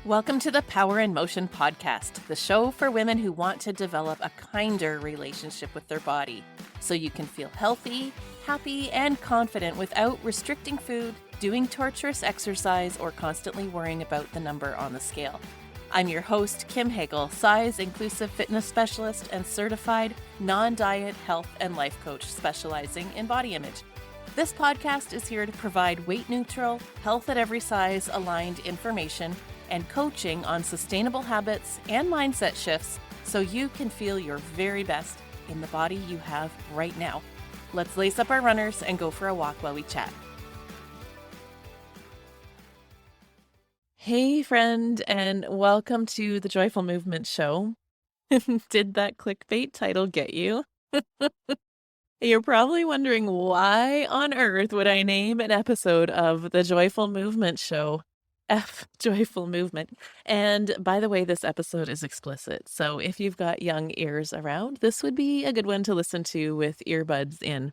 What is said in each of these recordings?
Welcome to the Power in Motion podcast, the show for women who want to develop a kinder relationship with their body so you can feel healthy, happy, and confident without restricting food, doing torturous exercise, or constantly worrying about the number on the scale. I'm your host, Kim Hagel, size-inclusive fitness specialist and certified non-diet health and life coach specializing in body image. This podcast is here to provide weight-neutral, health at every size aligned information and coaching on sustainable habits and mindset shifts so you can feel your very best in the body you have right now. Let's lace up our runners and go for a walk while we chat. Hey, friend, and welcome to the Joyful Movement Show. Did that clickbait title get you? You're probably wondering why on earth would I name an episode of the Joyful Movement Show F Joyful Movement. And by the way, this episode is explicit. So if you've got young ears around, this would be a good one to listen to with earbuds in.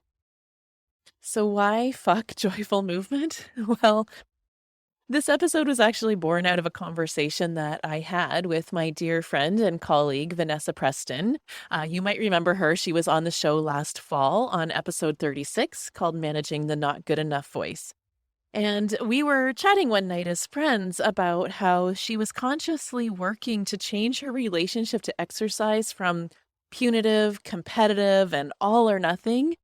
So why fuck Joyful Movement? Well, this episode was actually born out of a conversation that I had with my dear friend and colleague, Vanessa Preston. You might remember her. She was on the show last fall on episode 36 called Managing the Not Good Enough Voice. And we were chatting one night as friends about how she was consciously working to change her relationship to exercise from punitive, competitive, and all or nothing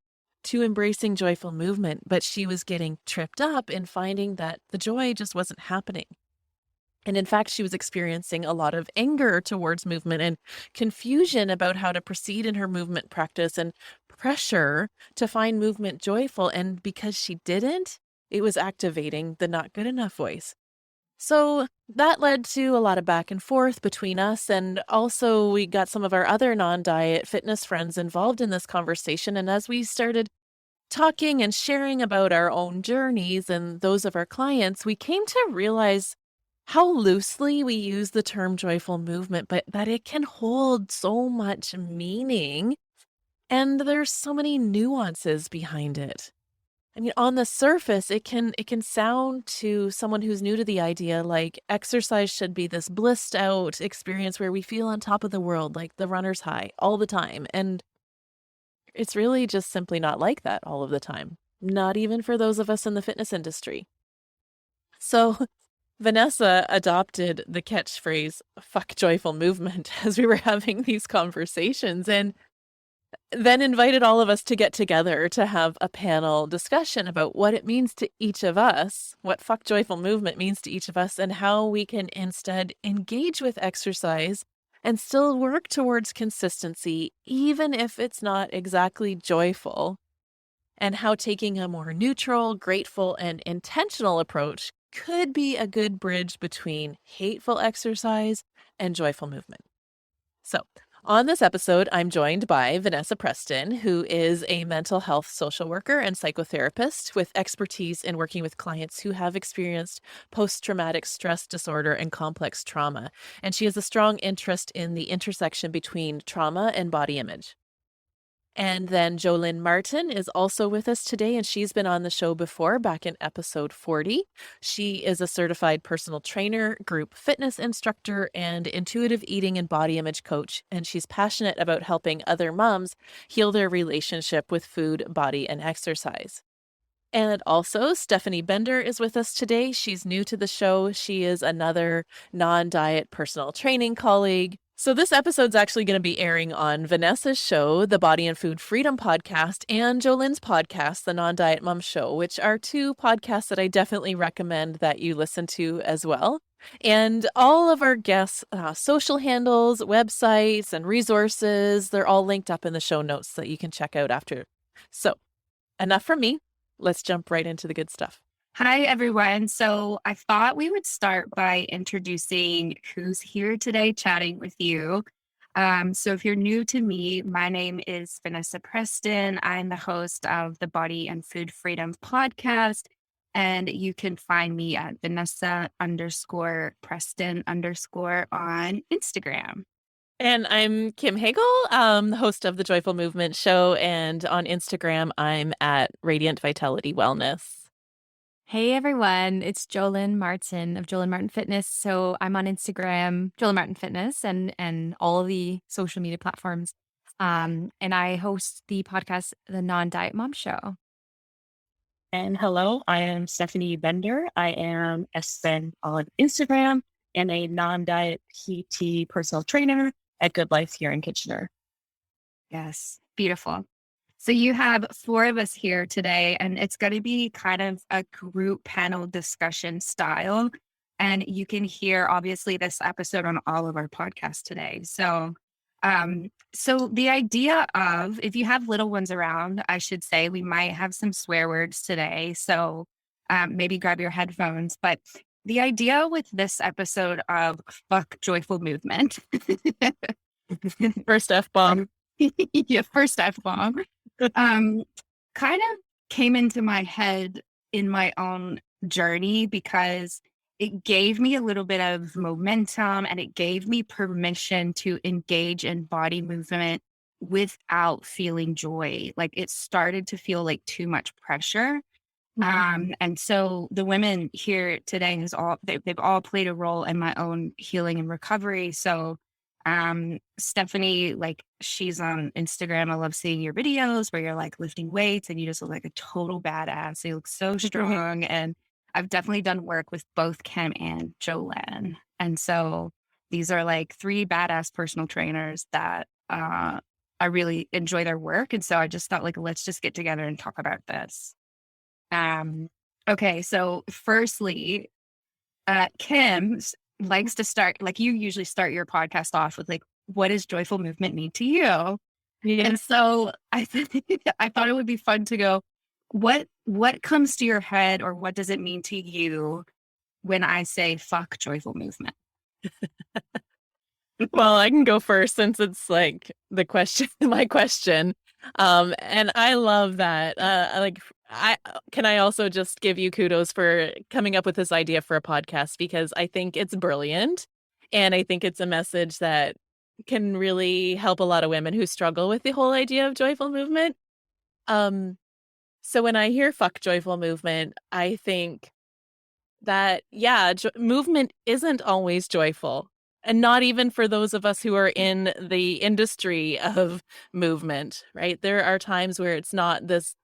to embracing joyful movement. But she was getting tripped up in finding that the joy just wasn't happening. And in fact, she was experiencing a lot of anger towards movement and confusion about how to proceed in her movement practice and pressure to find movement joyful. And because she didn't, it was activating the not good enough voice. So that led to a lot of back and forth between us. And also we got some of our other non-diet fitness friends involved in this conversation. And as we started talking and sharing about our own journeys and those of our clients, we came to realize how loosely we use the term joyful movement, but that it can hold so much meaning. And there's so many nuances behind it. I mean, on the surface, it can sound to someone who's new to the idea like exercise should be this blissed out experience where we feel on top of the world, like the runner's high all the time. And it's really just simply not like that all of the time, not even for those of us in the fitness industry. So Vanessa adopted the catchphrase, fuck joyful movement, as we were having these conversations. And then invited all of us to get together to have a panel discussion about what it means to each of us, what fuck joyful movement means to each of us, and how we can instead engage with exercise and still work towards consistency, even if it's not exactly joyful, and how taking a more neutral, grateful, and intentional approach could be a good bridge between hateful exercise and joyful movement. So, on this episode, I'm joined by Vanessa Preston, who is a mental health social worker and psychotherapist with expertise in working with clients who have experienced post-traumatic stress disorder and complex trauma. And she has a strong interest in the intersection between trauma and body image. And then Jolynn Martin is also with us today, and she's been on the show before, back in episode 40. She is a certified personal trainer, group fitness instructor, and intuitive eating and body image coach, and she's passionate about helping other moms heal their relationship with food, body, and exercise. And also, Stephanie Bender is with us today. She's new to the show. She is another non-diet personal training colleague. So this episode's actually going to be airing on Vanessa's show, the Body and Food Freedom podcast, and Jolynn's podcast, the Non-Diet Mom Show, which are two podcasts that I definitely recommend that you listen to as well. And all of our guests' social handles, websites, and resources, they're all linked up in the show notes that you can check out after. So enough from me. Let's jump right into the good stuff. Hi, everyone. So I thought we would start by introducing who's here today chatting with you. So if you're new to me, my name is Vanessa Preston. I'm the host of the Body and Food Freedom podcast. And you can find me at Vanessa_Preston_ on Instagram. And I'm Kim Hagel, the host of the Joyful Movement Show. And on Instagram, I'm at Radiant Vitality Wellness. Hey everyone, it's Jolyn Martin of Jolyn Martin Fitness. So I'm on Instagram, Jolyn Martin Fitness, and all of the social media platforms. And I host the podcast, The Non-Diet Mom Show. And hello, I am Stephanie Bender. I am a spin on Instagram and a non-diet PT personal trainer at Good Life here in Kitchener. Yes, beautiful. So you have four of us here today, and it's going to be kind of a group panel discussion style. And you can hear obviously this episode on all of our podcasts today. So the idea of if you have little ones around, I should say we might have some swear words today. So maybe grab your headphones. But the idea with this episode of fuck joyful movement. First F bomb. Yeah, first F bomb. Um, kind of came into my head in my own journey because it gave me a little bit of momentum and it gave me permission to engage in body movement without feeling joy. Like it started to feel like too much pressure. And so the women here today they've all played a role in my own healing and recovery. So Stephanie, like she's on Instagram. I love seeing your videos where you're like lifting weights and you just look like a total badass. You look so strong. And I've definitely done work with both Kim and Joanne. And so these are like three badass personal trainers that I really enjoy their work. And so I just thought like, let's just get together and talk about this. Okay, so firstly, Kim likes to start, like you usually start your podcast off with like, what does joyful movement mean to you? Yeah. And so I thought it would be fun to go, what comes to your head or what does it mean to you when I say fuck joyful movement? Well, I can go first since it's like the question, my question. And I love that. I also just give you kudos for coming up with this idea for a podcast because I think it's brilliant. And I think it's a message that can really help a lot of women who struggle with the whole idea of joyful movement. Um, so when I hear fuck joyful movement, I think that, yeah, movement isn't always joyful. And not even for those of us who are in the industry of movement, right? There are times where it's not this,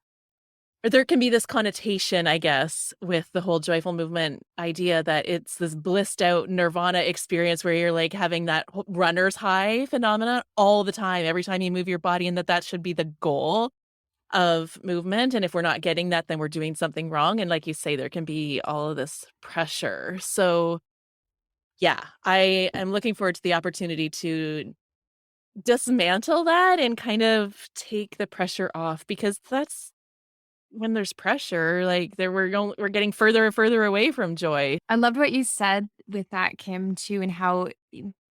or there can be this connotation, I guess, with the whole joyful movement idea that it's this blissed out nirvana experience where you're like having that runner's high phenomena all the time, every time you move your body, and that should be the goal of movement. And if we're not getting that, then we're doing something wrong. And like you say, there can be all of this pressure. So yeah, I am looking forward to the opportunity to dismantle that and kind of take the pressure off because that's when there's pressure, like we're getting further and further away from joy. I loved what you said with that, Kim, too, and how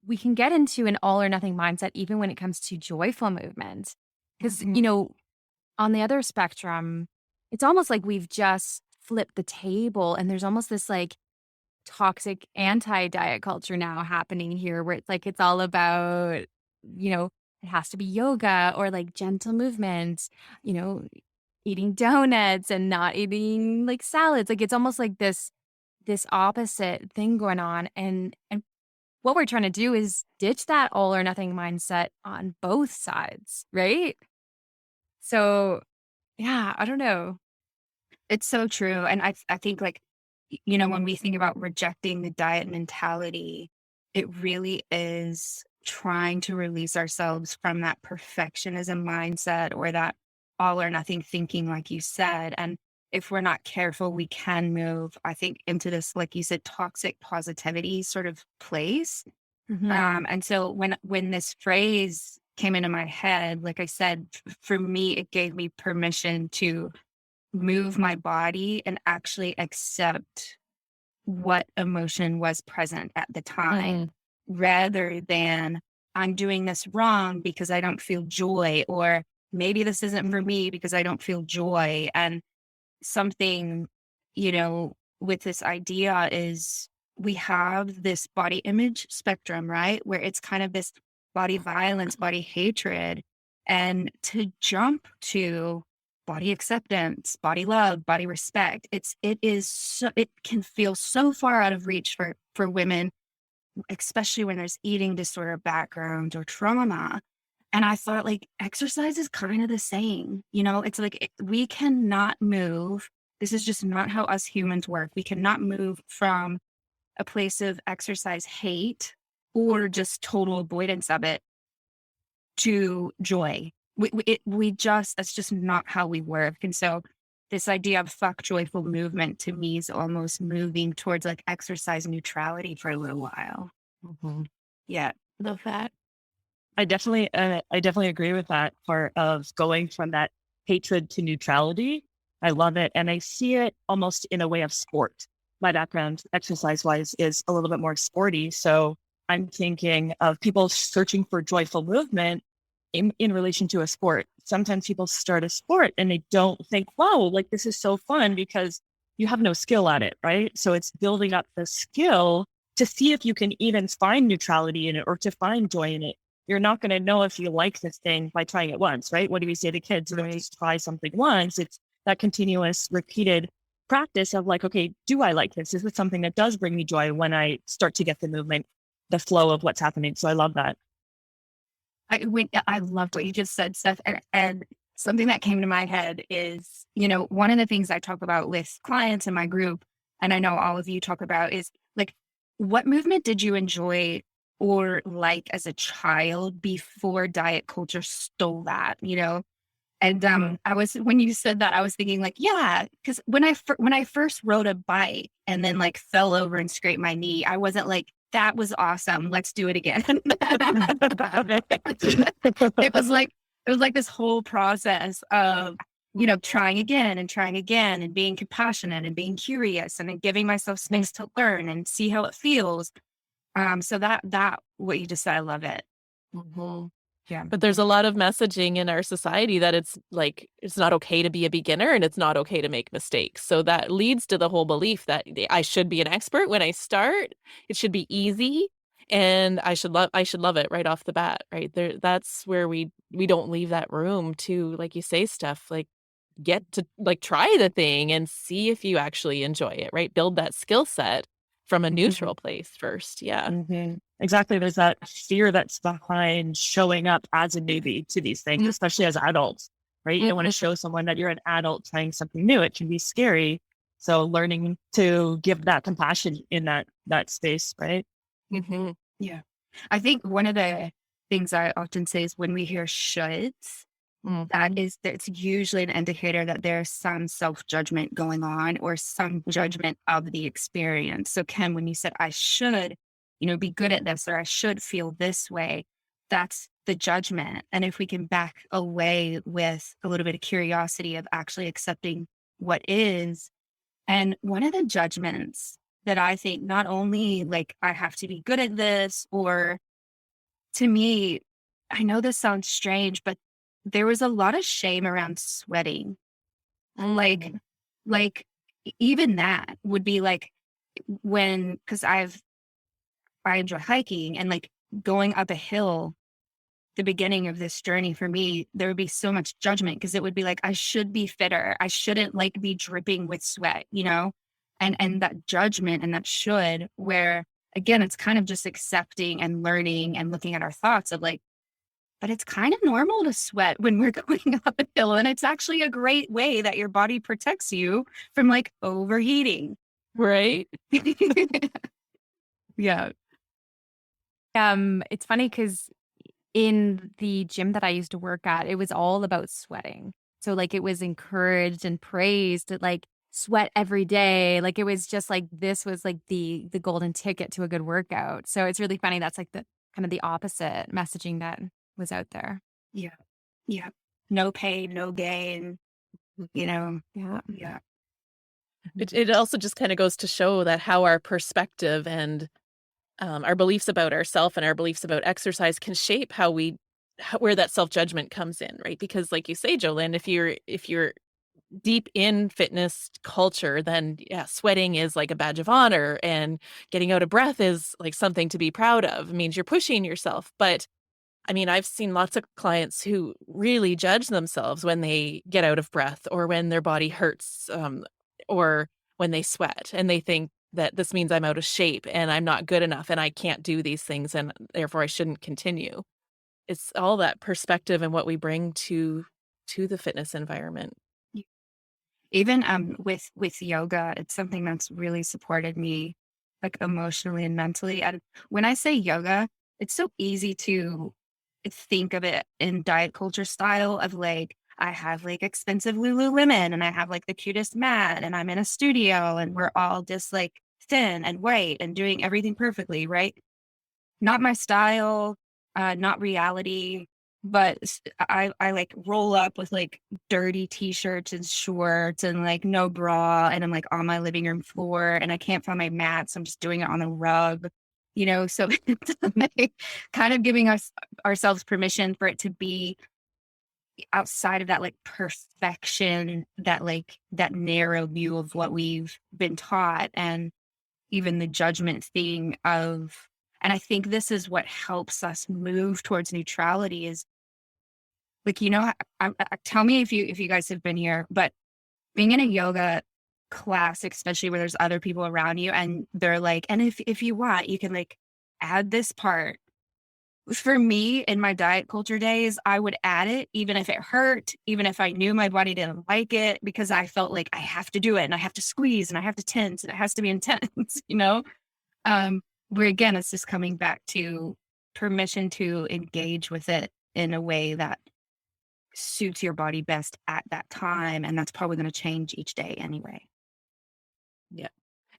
we can get into an all or nothing mindset even when it comes to joyful movement. Because, on the other spectrum, it's almost like we've just flipped the table and there's almost this like toxic anti-diet culture now happening here where it's like it's all about, it has to be yoga or like gentle movements, you know, eating donuts and not eating like salads. Like it's almost like this opposite thing going on. And what we're trying to do is ditch that all or nothing mindset on both sides, right? So yeah, I don't know. It's so true. And I think like, when we think about rejecting the diet mentality, it really is trying to release ourselves from that perfectionism mindset or that all or nothing thinking, like you said. And if we're not careful, we can move, I think, into this, like you said, toxic positivity sort of place. Mhm. And so when this phrase came into my head, like I said, for me, it gave me permission to move my body and actually accept what emotion was present at the time Mhm. rather than I'm doing this wrong because I don't feel joy, or maybe this isn't for me because I don't feel joy. And something, with this idea is we have this body image spectrum, right? Where it's kind of this body violence, body hatred. And to jump to body acceptance, body love, body respect. It can feel so far out of reach for women, especially when there's eating disorder background or trauma. And I thought like exercise is kind of the same, it's like we cannot move. This is just not how us humans work. We cannot move from a place of exercise hate or just total avoidance of it to joy. That's just not how we work. And so this idea of fuck joyful movement to me is almost moving towards like exercise neutrality for a little while. Mhm. Yeah. Love that. I definitely agree with that part of going from that hatred to neutrality. I love it. And I see it almost in a way of sport. My background exercise wise is a little bit more sporty. So I'm thinking of people searching for joyful movement in relation to a sport. Sometimes people start a sport and they don't think, wow, like this is so fun because you have no skill at it, right? So it's building up the skill to see if you can even find neutrality in it or to find joy in it. You're not going to know if you like this thing by trying it once, right? What do we say to kids? You don't just try something once. It's that continuous repeated practice of like, okay, do I like this? Is this something that does bring me joy when I start to get the movement, the flow of what's happening? So I love that. I loved what you just said, Steph. And something that came to my head is, one of the things I talk about with clients in my group, and I know all of you talk about, is like, what movement did you enjoy or like as a child before diet culture stole that, And when you said that, I was thinking like, yeah, because when I first rode a bike and then like fell over and scraped my knee, I wasn't like, that was awesome. Let's do it again. It was like this whole process of, trying again and being compassionate and being curious and then giving myself space to learn and see how it feels. So that what you just said, I love it. Mhm. Yeah. But there's a lot of messaging in our society that it's like, it's not okay to be a beginner and it's not okay to make mistakes. So that leads to the whole belief that I should be an expert when I start. It should be easy and I should love it right off the bat, right? That's where we don't leave that room to, like you say, Steph, like get to like try the thing and see if you actually enjoy it, right? Build that skill set from a neutral place first. Yeah. Mm-hmm. Exactly. There's that fear that's behind showing up as a newbie to these things, especially as adults, right? You don't want to show someone that you're an adult trying something new. It can be scary. So learning to give that compassion in that space, right? Mm-hmm. Yeah. I think one of the things I often say is when we hear shoulds, that's usually an indicator that there's some self-judgment going on or some judgment of the experience. So Ken, when you said I should, be good at this or I should feel this way, that's the judgment. And if we can back away with a little bit of curiosity of actually accepting what is, and one of the judgments that I think not only like I have to be good at this, or to me, I know this sounds strange, but there was a lot of shame around sweating. Like, like even that would be like because I enjoy hiking and like going up a hill, the beginning of this journey for me, there would be so much judgment because it would be like, I should be fitter. I shouldn't like be dripping with sweat, and that judgment and that should, where again, it's kind of just accepting and learning and looking at our thoughts of like, but it's kind of normal to sweat when we're going up a hill. And it's actually a great way that your body protects you from like overheating. Right. Yeah. It's funny because in the gym that I used to work at, it was all about sweating. So like it was encouraged and praised to like sweat every day. Like it was just like this was like the golden ticket to a good workout. So it's really funny. That's like the kind of the opposite messaging that was out there. Yeah. Yeah. No pain, no gain, Yeah. Yeah. It also just kind of goes to show that how our perspective and our beliefs about ourselves and our beliefs about exercise can shape where that self-judgment comes in, right? Because like you say, Jolene, if you're deep in fitness culture, then yeah, sweating is like a badge of honor and getting out of breath is like something to be proud of. It means you're pushing yourself. But I mean, I've seen lots of clients who really judge themselves when they get out of breath or when their body hurts, or when they sweat, and they think that this means I'm out of shape and I'm not good enough and I can't do these things and therefore I shouldn't continue. It's all that perspective and what we bring to the fitness environment. Even with yoga, it's something that's really supported me like emotionally and mentally. And when I say yoga, it's so easy to think of it in diet culture style of like I have like expensive Lululemon and I have like the cutest mat and I'm in a studio and we're all just like thin and white and doing everything perfectly, right? Not my style, not reality, but I like roll up with like dirty t-shirts and shorts and like no bra and I'm like on my living room floor and I can't find my mat, so I'm just doing it on a rug, so it's like kind of giving us ourselves permission for it to be outside of that like perfection, that like that narrow view of what we've been taught, and even the judgment thing of, and I think this is what helps us move towards neutrality is like, tell me if you guys have been here, but being in a yoga class, especially where there's other people around you and they're like, and if you want, you can like add this part. For me, in my diet culture days, I would add it even if it hurt, even if I knew my body didn't like it, because I felt like I have to do it and I have to squeeze and I have to tense and it has to be intense, Um, where again, it's just coming back to permission to engage with it in a way that suits your body best at that time. And that's probably going to change each day anyway. Yeah.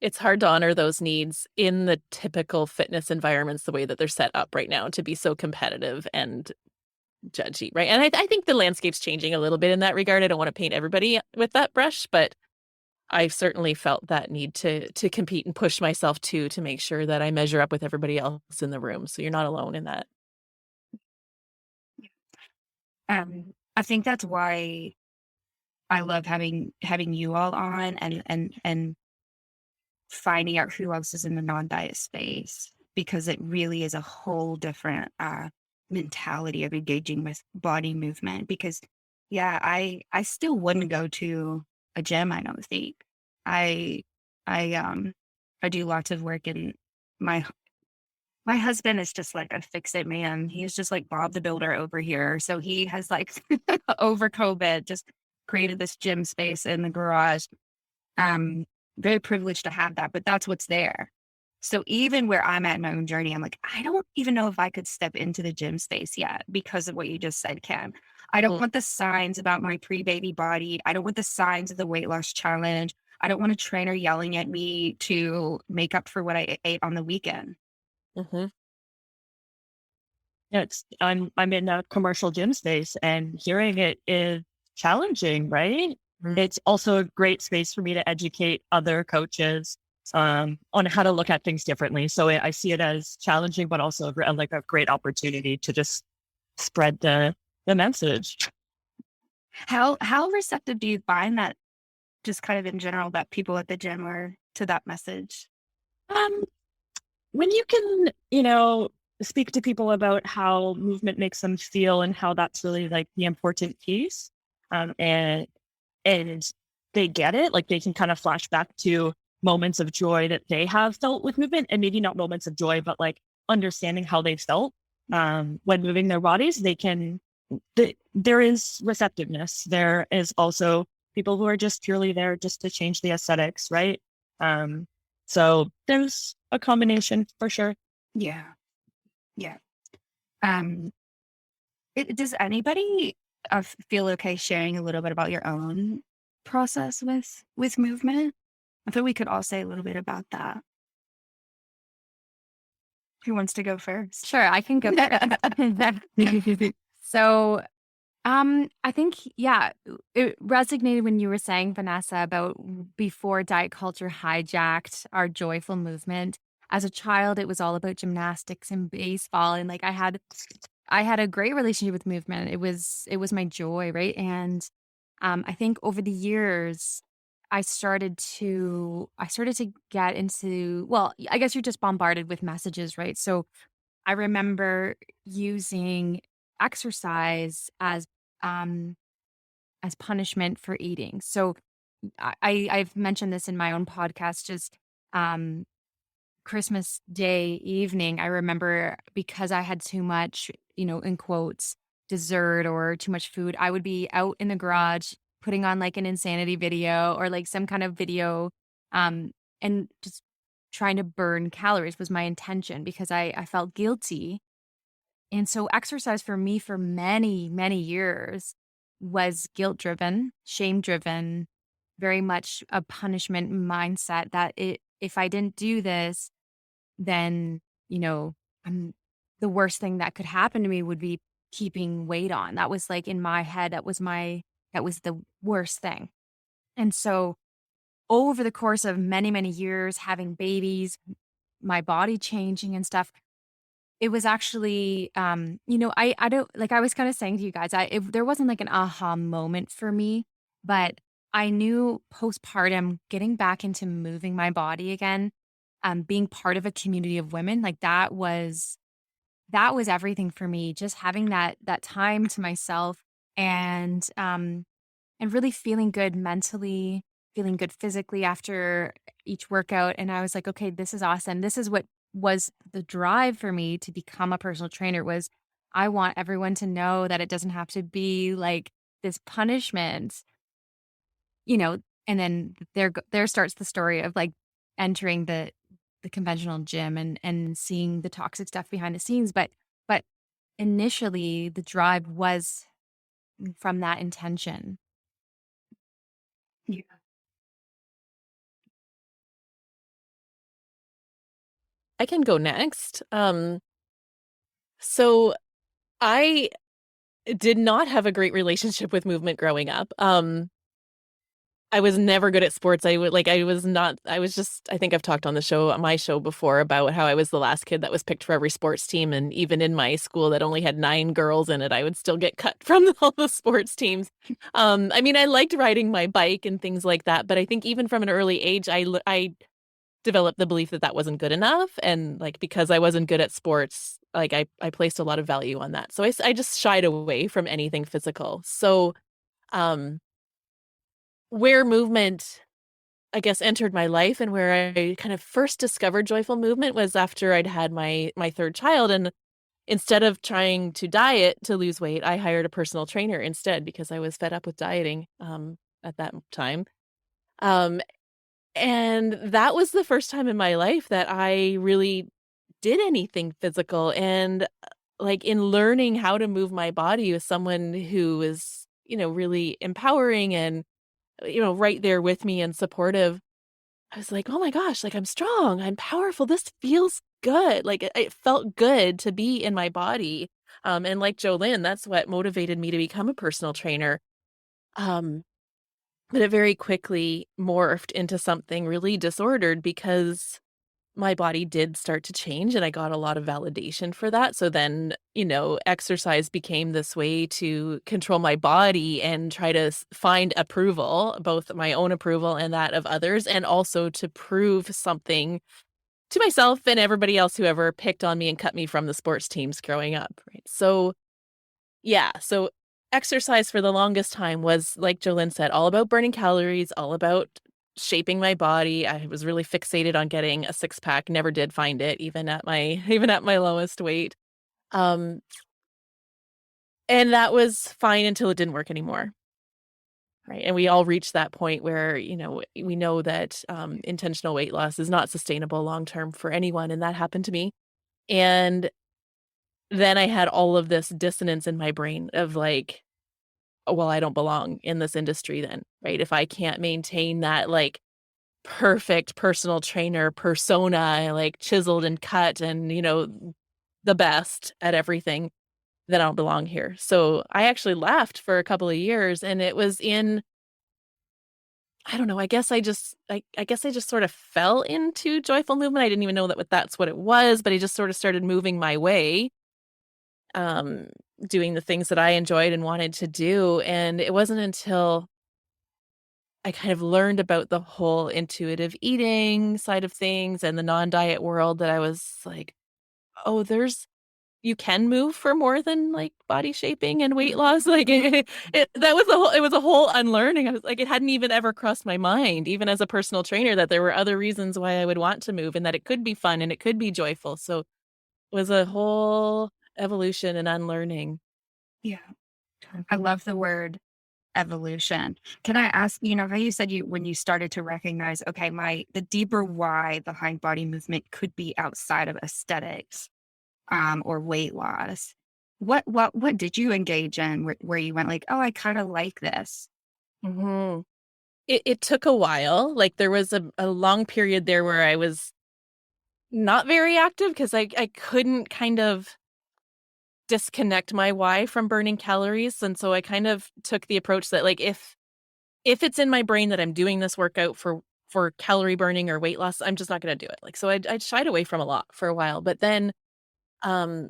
It's hard to honor those needs in the typical fitness environments the way that they're set up right now to be so competitive and judgy, right? And I think the landscape's changing a little bit in that regard. I don't want to paint everybody with that brush, but I've certainly felt that need to compete and push myself to make sure that I measure up with everybody else in the room. So you're not alone in that. I think that's why I love having you all on and finding out who else is in the non-diet space, because it really is a whole different mentality of engaging with body movement. Because yeah, I still wouldn't go to a gym, I don't think. I I do lots of work in my my husband is just like a fix-it man. He's just like Bob the Builder over here. So he has like over COVID just created this gym space in the garage. Um, Very privileged to have that, but that's what's there. So even where I'm at in my own journey, I'm like, I don't even know if I could step into the gym space yet because of what you just said, Kim. I don't Mm, want the signs about my pre-baby body. I don't want the signs of the weight loss challenge. I don't want a trainer yelling at me to make up for what I ate on the weekend. mhm, Yeah, I'm in a commercial gym space and hearing it is challenging, right? It's also a great space for me to educate other coaches on how to look at things differently. So I see it as challenging, but also like a great opportunity to just spread the message. How receptive do you find that, just kind of in general, that people at the gym are to that message? Um, when you can, speak to people about how movement makes them feel and how that's really like the important piece, and they get it, like they can kind of flash back to moments of joy that they have felt with movement, and maybe not moments of joy, but like understanding how they felt when moving their bodies. There is receptiveness. There is also people who are just purely there just to change the aesthetics, right? So there's a combination for sure. Yeah. Yeah. Um, does anybody feel okay sharing a little bit about your own process with movement? I thought we could all say a little bit about that. Who wants to go first? Sure, I can go. So, I think, yeah, it resonated when you were saying, Vanessa, about before diet culture hijacked our joyful movement. As a child, it was all about gymnastics and baseball, and like I had a great relationship with movement. It was my joy, right? And I think over the years, I started to get into, well, I guess you're just bombarded with messages, right? So I remember using exercise um, as punishment for eating. So I've mentioned this in my own podcast, just um, Christmas Day evening, I remember because I had too much, in quotes, dessert or too much food, I would be out in the garage putting on like an insanity video or like some kind of video, um, and just trying to burn calories was my intention because I felt guilty. And so exercise for me for many, many years was guilt driven, shame driven, very much a punishment mindset that if I didn't do this, then, you know, I'm the worst thing that could happen to me would be keeping weight on. That was like in my head, that was the worst thing. And so over the course of many, many years, having babies, my body changing and stuff, it was actually, I don't like I was kind of saying to you guys, there wasn't like an aha moment for me, but I knew postpartum getting back into moving my body again, being part of a community of women, like that was everything for me. Just having that time to myself and really feeling good mentally, feeling good physically after each workout. And I was like, okay, this is awesome. This is what was the drive for me to become a personal trainer was I want everyone to know that it doesn't have to be like this punishment, you know, and then there starts the story of like entering the conventional gym and seeing the toxic stuff behind the scenes. But initially the drive was from that intention. Yeah. I can go next. So I did not have a great relationship with movement growing up. I was never good at sports. I was not, I was just, I think I've talked on my show before about how I was the last kid that was picked for every sports team. And even in my school that only had 9 girls in it, I would still get cut from all the sports teams. I mean, I liked riding my bike and things like that, but I think even from an early age, I developed the belief that that wasn't good enough. And like, because I wasn't good at sports, like I placed a lot of value on that. So I just shied away from anything physical. So, um, where movement, I guess, entered my life and where I kind of first discovered joyful movement was after I'd had my third child. And instead of trying to diet to lose weight, I hired a personal trainer instead because I was fed up with dieting at that time. Um, and that was the first time in my life that I really did anything physical. And like in learning how to move my body with someone who is, really empowering and, right there with me and supportive. I was like, "Oh my gosh, like I'm strong, I'm powerful. This feels good." Like it felt good to be in my body. And like Jolynn, that's what motivated me to become a personal trainer. Um, but it very quickly morphed into something really disordered because my body did start to change and I got a lot of validation for that. So then, exercise became this way to control my body and try to find approval, both my own approval and that of others, and also to prove something to myself and everybody else who ever picked on me and cut me from the sports teams growing up. Right. So, yeah. So, exercise for the longest time was, like Jolynn said, all about burning calories, all about shaping my body. I was really fixated on getting a six pack, never did find it, even at my even at my lowest weight. Um, and that was fine until it didn't work anymore. Right. And we all reach that point where, we know that intentional weight loss is not sustainable long term for anyone. And that happened to me. And then I had all of this dissonance in my brain of like, "Oh, well, I don't belong in this industry then, right? If I can't maintain that like perfect personal trainer persona, like chiseled and cut and, the best at everything, then I don't belong here." So I actually left for a couple of years and it was I don't know, I guess I just sort of fell into joyful movement. I didn't even know that's what it was, but I just sort of started moving my way, um, doing the things that I enjoyed and wanted to do. And it wasn't until I kind of learned about the whole intuitive eating side of things and the non-diet world that I was like, "Oh, you can move for more than like body shaping and weight loss. Like it was a whole unlearning. I was like, it hadn't even ever crossed my mind, even as a personal trainer, that there were other reasons why I would want to move and that it could be fun and it could be joyful. So it was a whole evolution and unlearning. Yeah. I love the word evolution. Can I ask, how you said when you started to recognize, okay, the deeper why behind body movement could be outside of aesthetics, or weight loss. What did you engage in where you went like, oh, I kind of like this? Mm-hmm. It took a while. Like there was a long period there where I was not very active because I couldn't kind of disconnect my why from burning calories. And so I kind of took the approach that like if it's in my brain that I'm doing this workout for calorie burning or weight loss, I'm just not going to do it. Like so I shied away from a lot for a while, but then um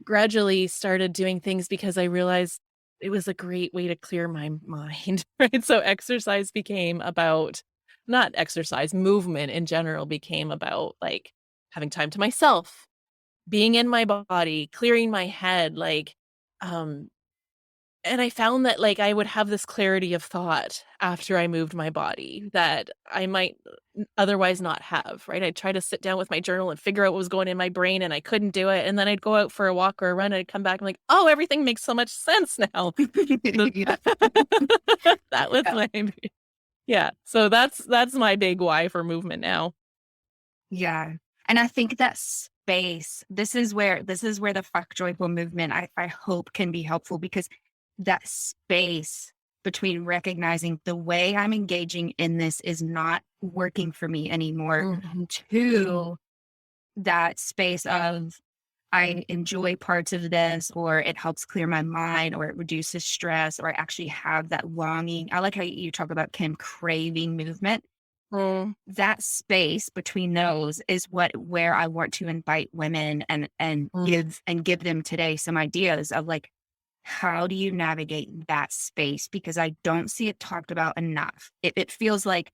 gradually started doing things because I realized it was a great way to clear my mind, right? So exercise became about not exercise, movement in general became about like having time to myself, being in my body, clearing my head, like um and I found that like I would have this clarity of thought after I moved my body that I might otherwise not have, right? I'd try to sit down with my journal and figure out what was going in my brain and I couldn't do it. And then I'd go out for a walk or a run and I'd come back and like, oh, everything makes so much sense now. Yeah. That was Yeah. my yeah. So that's my big why for movement now. Yeah. And I think that space, this is where the fuck joyful movement I hope can be helpful, because that space between recognizing the way I'm engaging in this is not working for me anymore, Mhm. to that space of I enjoy parts of this, or it helps clear my mind, or it reduces stress, or I actually have that longing. I like how you talk about Kim craving movement. Mm. That space between those is where I want to invite women and Mm. give them today some ideas of like, how do you navigate that space? Because I don't see it talked about enough. It feels like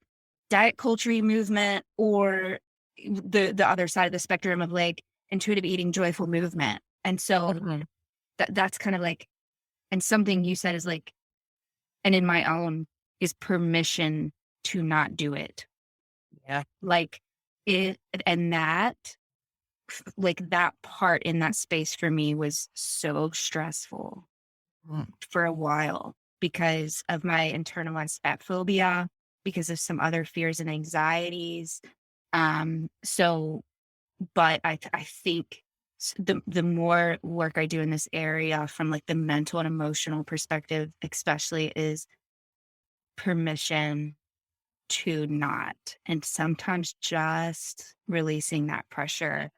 diet culture movement, or the other side of the spectrum of like intuitive eating, joyful movement. And so Mhm. that's kind of like, and something you said is like, and in my own is permission to not do it. Yeah. Like it, and that, like that part in that space for me was so stressful Mm. for a while because of my internalized fat phobia, because of some other fears and anxieties. So, but I think the more work I do in this area from like the mental and emotional perspective, especially, is permission to not. And sometimes just releasing that pressure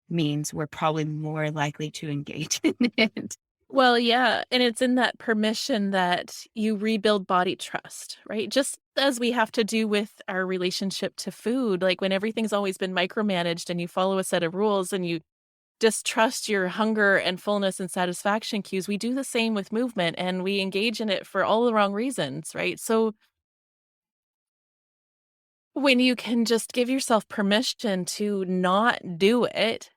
means we're probably more likely to engage in it. Well, yeah, and it's in that permission that you rebuild body trust, right? Just as we have to do with our relationship to food, like when everything's always been micromanaged and you follow a set of rules and you distrust your hunger and fullness and satisfaction cues, we do the same with movement and we engage in it for all the wrong reasons, right? So when you can just give yourself permission to not do it,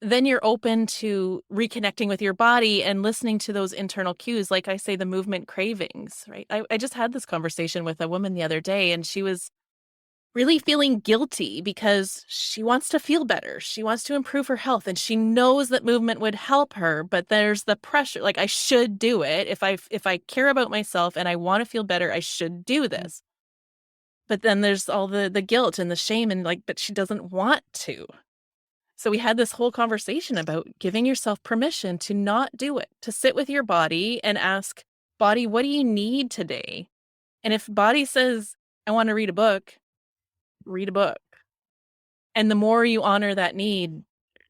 then you're open to reconnecting with your body and listening to those internal cues. Like I say, the movement cravings, right? I just had this conversation with a woman the other day, and she was really feeling guilty because she wants to feel better. She wants to improve her health, and she knows that movement would help her, but there's the pressure. Like I should do it. If I care about myself and I want to feel better, I should do this. But then there's all the guilt and the shame and like, but she doesn't want to. So we had this whole conversation about giving yourself permission to not do it, to sit with your body and ask, body, what do you need today? And if body says, I want to read a book. And the more you honor that need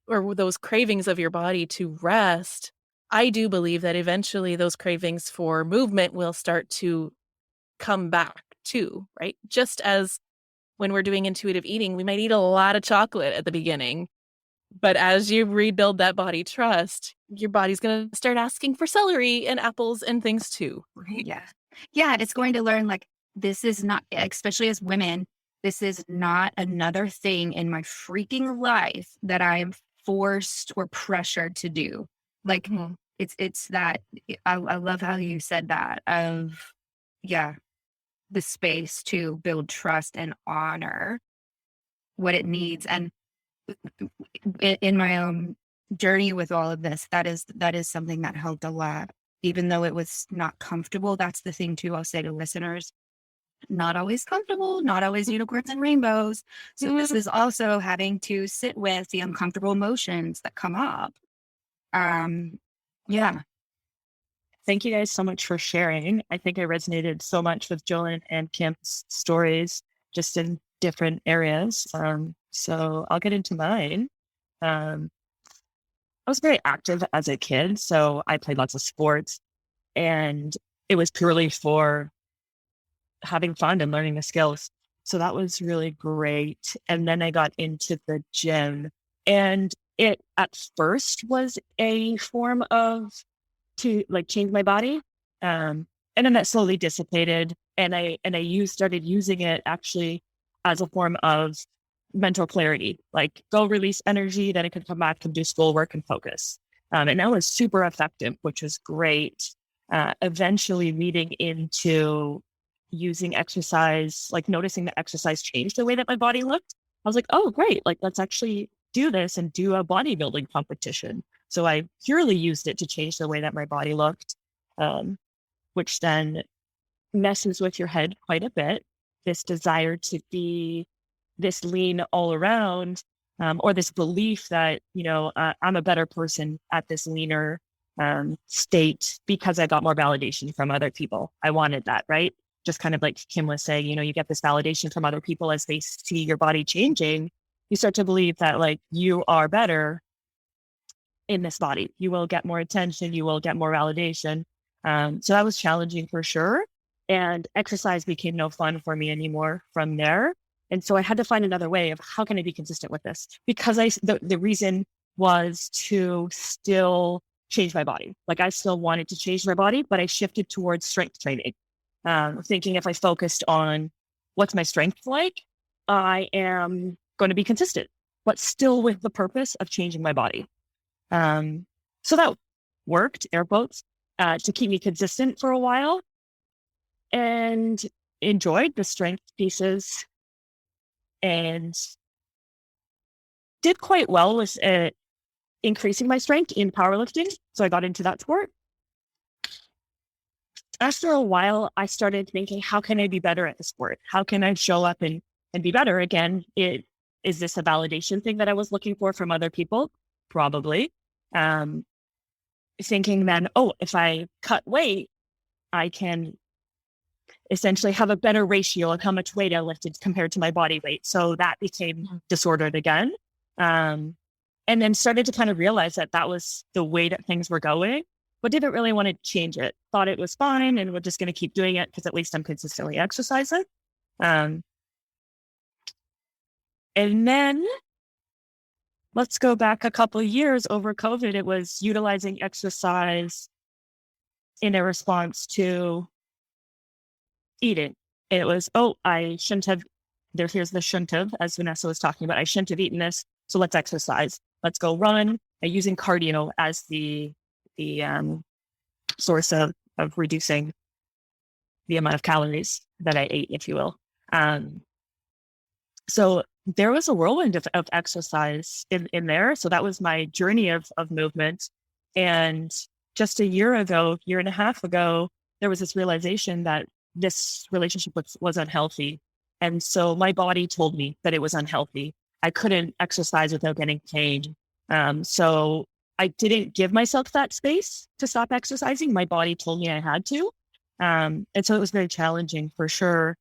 or those cravings of your body to rest, I do believe that eventually those cravings for movement will start to come back too, right? Just as when we're doing intuitive eating, we might eat a lot of chocolate at the beginning. But as you rebuild that body trust, your body's going to start asking for celery and apples and things too, right? Yeah. Yeah. And it's going to learn like, this is not, especially as women, this is not another thing in my freaking life that I am forced or pressured to do. Like it's that I love how you said that of, yeah, the space to build trust and honor what it needs. And in my own journey with all of this, that is something that helped a lot, even though it was not comfortable. That's the thing too. I'll say to listeners, not always comfortable, not always unicorns and rainbows. So this is also having to sit with the uncomfortable emotions that come up. Yeah. Thank you guys so much for sharing. I think I resonated so much with Jolyn and Kim's stories, just in different areas. So I'll get into mine. I was very active as a kid, so I played lots of sports, and it was purely for having fun and learning the skills. So that was really great. And then I got into the gym, and it at first was a form of to like change my body. And then that slowly dissipated, and I started using it actually as a form of mental clarity, like go release energy, then I could come back and do schoolwork and focus. And that was super effective, which was great. Eventually leading into using exercise, like noticing that exercise changed the way that my body looked. I was like, oh, great. Like, let's actually do this and do a bodybuilding competition. So I purely used it to change the way that my body looked, which then messes with your head quite a bit. This desire to be this lean all around, or this belief that, I'm a better person at this leaner state because I got more validation from other people. I wanted that, right? Just kind of like Kim was saying, you get this validation from other people as they see your body changing. You start to believe that like you are better in this body. You will get more attention. You will get more validation. So that was challenging for sure. And exercise became no fun for me anymore from there. And so I had to find another way of how can I be consistent with this? Because the reason was to still change my body. Like I still wanted to change my body, but I shifted towards strength training. Thinking if I focused on what's my strength like, I am going to be consistent, but still with the purpose of changing my body. So that worked, air quotes, to keep me consistent for a while, and enjoyed the strength pieces and did quite well with increasing my strength in powerlifting. So I got into that sport. After a while, I started thinking, how can I be better at the sport? How can I show up and be better? Again, is this a validation thing that I was looking for from other people? Probably. Thinking then, if I cut weight, I can essentially have a better ratio of how much weight I lifted compared to my body weight. So that became disordered again. And then started to kind of realize that that was the way that things were going, but didn't really want to change it. Thought it was fine and we're just going to keep doing it because at least I'm consistently exercising. And then let's go back a couple of years. Over COVID, it was utilizing exercise in a response to eating. It was, I shouldn't have, here's the shouldn't have, as Vanessa was talking about. I shouldn't have eaten this, so let's exercise. Let's go run. Using cardio as the source of reducing the amount of calories that I ate, if you will. So there was a whirlwind of exercise in there. So that was my journey of movement. And just a year and a half ago, there was this realization that this relationship was unhealthy. And so my body told me that it was unhealthy. I couldn't exercise without getting pain. So I didn't give myself that space to stop exercising. My body told me I had to. And so it was very challenging for sure.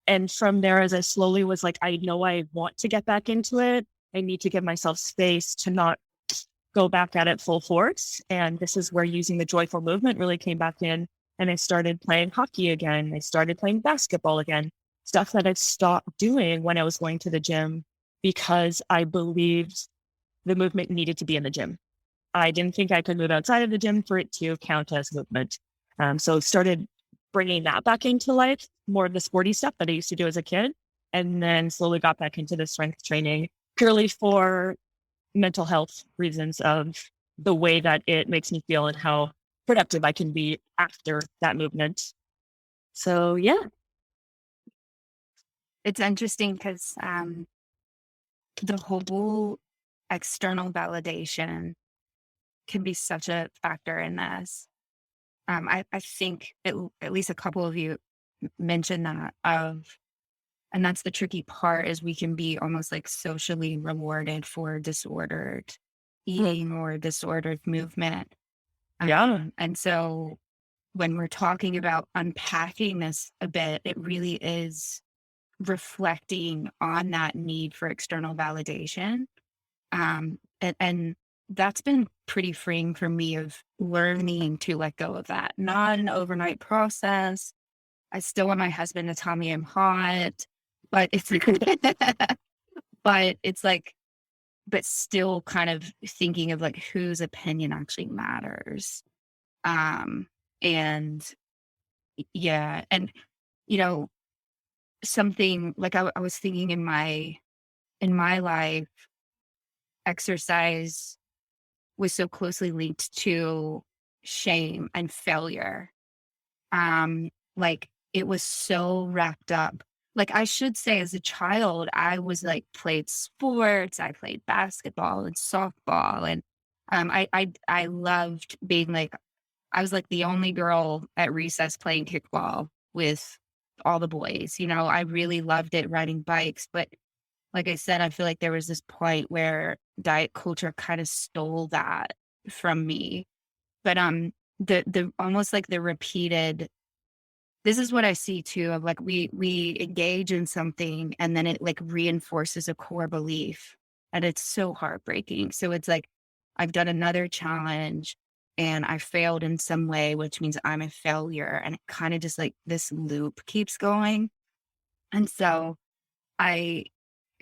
And from there, as I slowly was like, I know I want to get back into it. I need to give myself space to not go back at it full force. And this is where using the joyful movement really came back in. And I started playing hockey again. I started playing basketball again, stuff that I stopped doing when I was going to the gym because I believed the movement needed to be in the gym. I didn't think I could move outside of the gym for it to count as movement. So started bringing that back into life, more of the sporty stuff that I used to do as a kid, and then slowly got back into the strength training purely for mental health reasons of the way that it makes me feel and how productive I can be after that movement. So yeah. It's interesting because the whole external validation can be such a factor in this. I think at least a couple of you mentioned that and that's the tricky part is we can be almost like socially rewarded for disordered eating or disordered movement. Yeah. And so when we're talking about unpacking this a bit, it really is reflecting on that need for external validation. And that's been pretty freeing for me of learning to let go of that. Not an overnight process. I still want my husband to tell me I'm hot, but it's but it's like, but still kind of thinking of like whose opinion actually matters. And yeah, and you know, something like I was thinking in my life, exercise was so closely linked to shame and failure. Like it was so wrapped up. Like I should say as a child, I was like played sports, I played basketball and softball. And I loved being like I was like the only girl at recess playing kickball with all the boys. You know, I really loved it riding bikes. But like I said, I feel like there was this point where diet culture kind of stole that from me. But the almost like the repeated this is what I see too of like we engage in something and then it like reinforces a core belief. And it's so heartbreaking. So it's like I've done another challenge and I failed in some way, which means I'm a failure. And it kind of just like this loop keeps going. And so I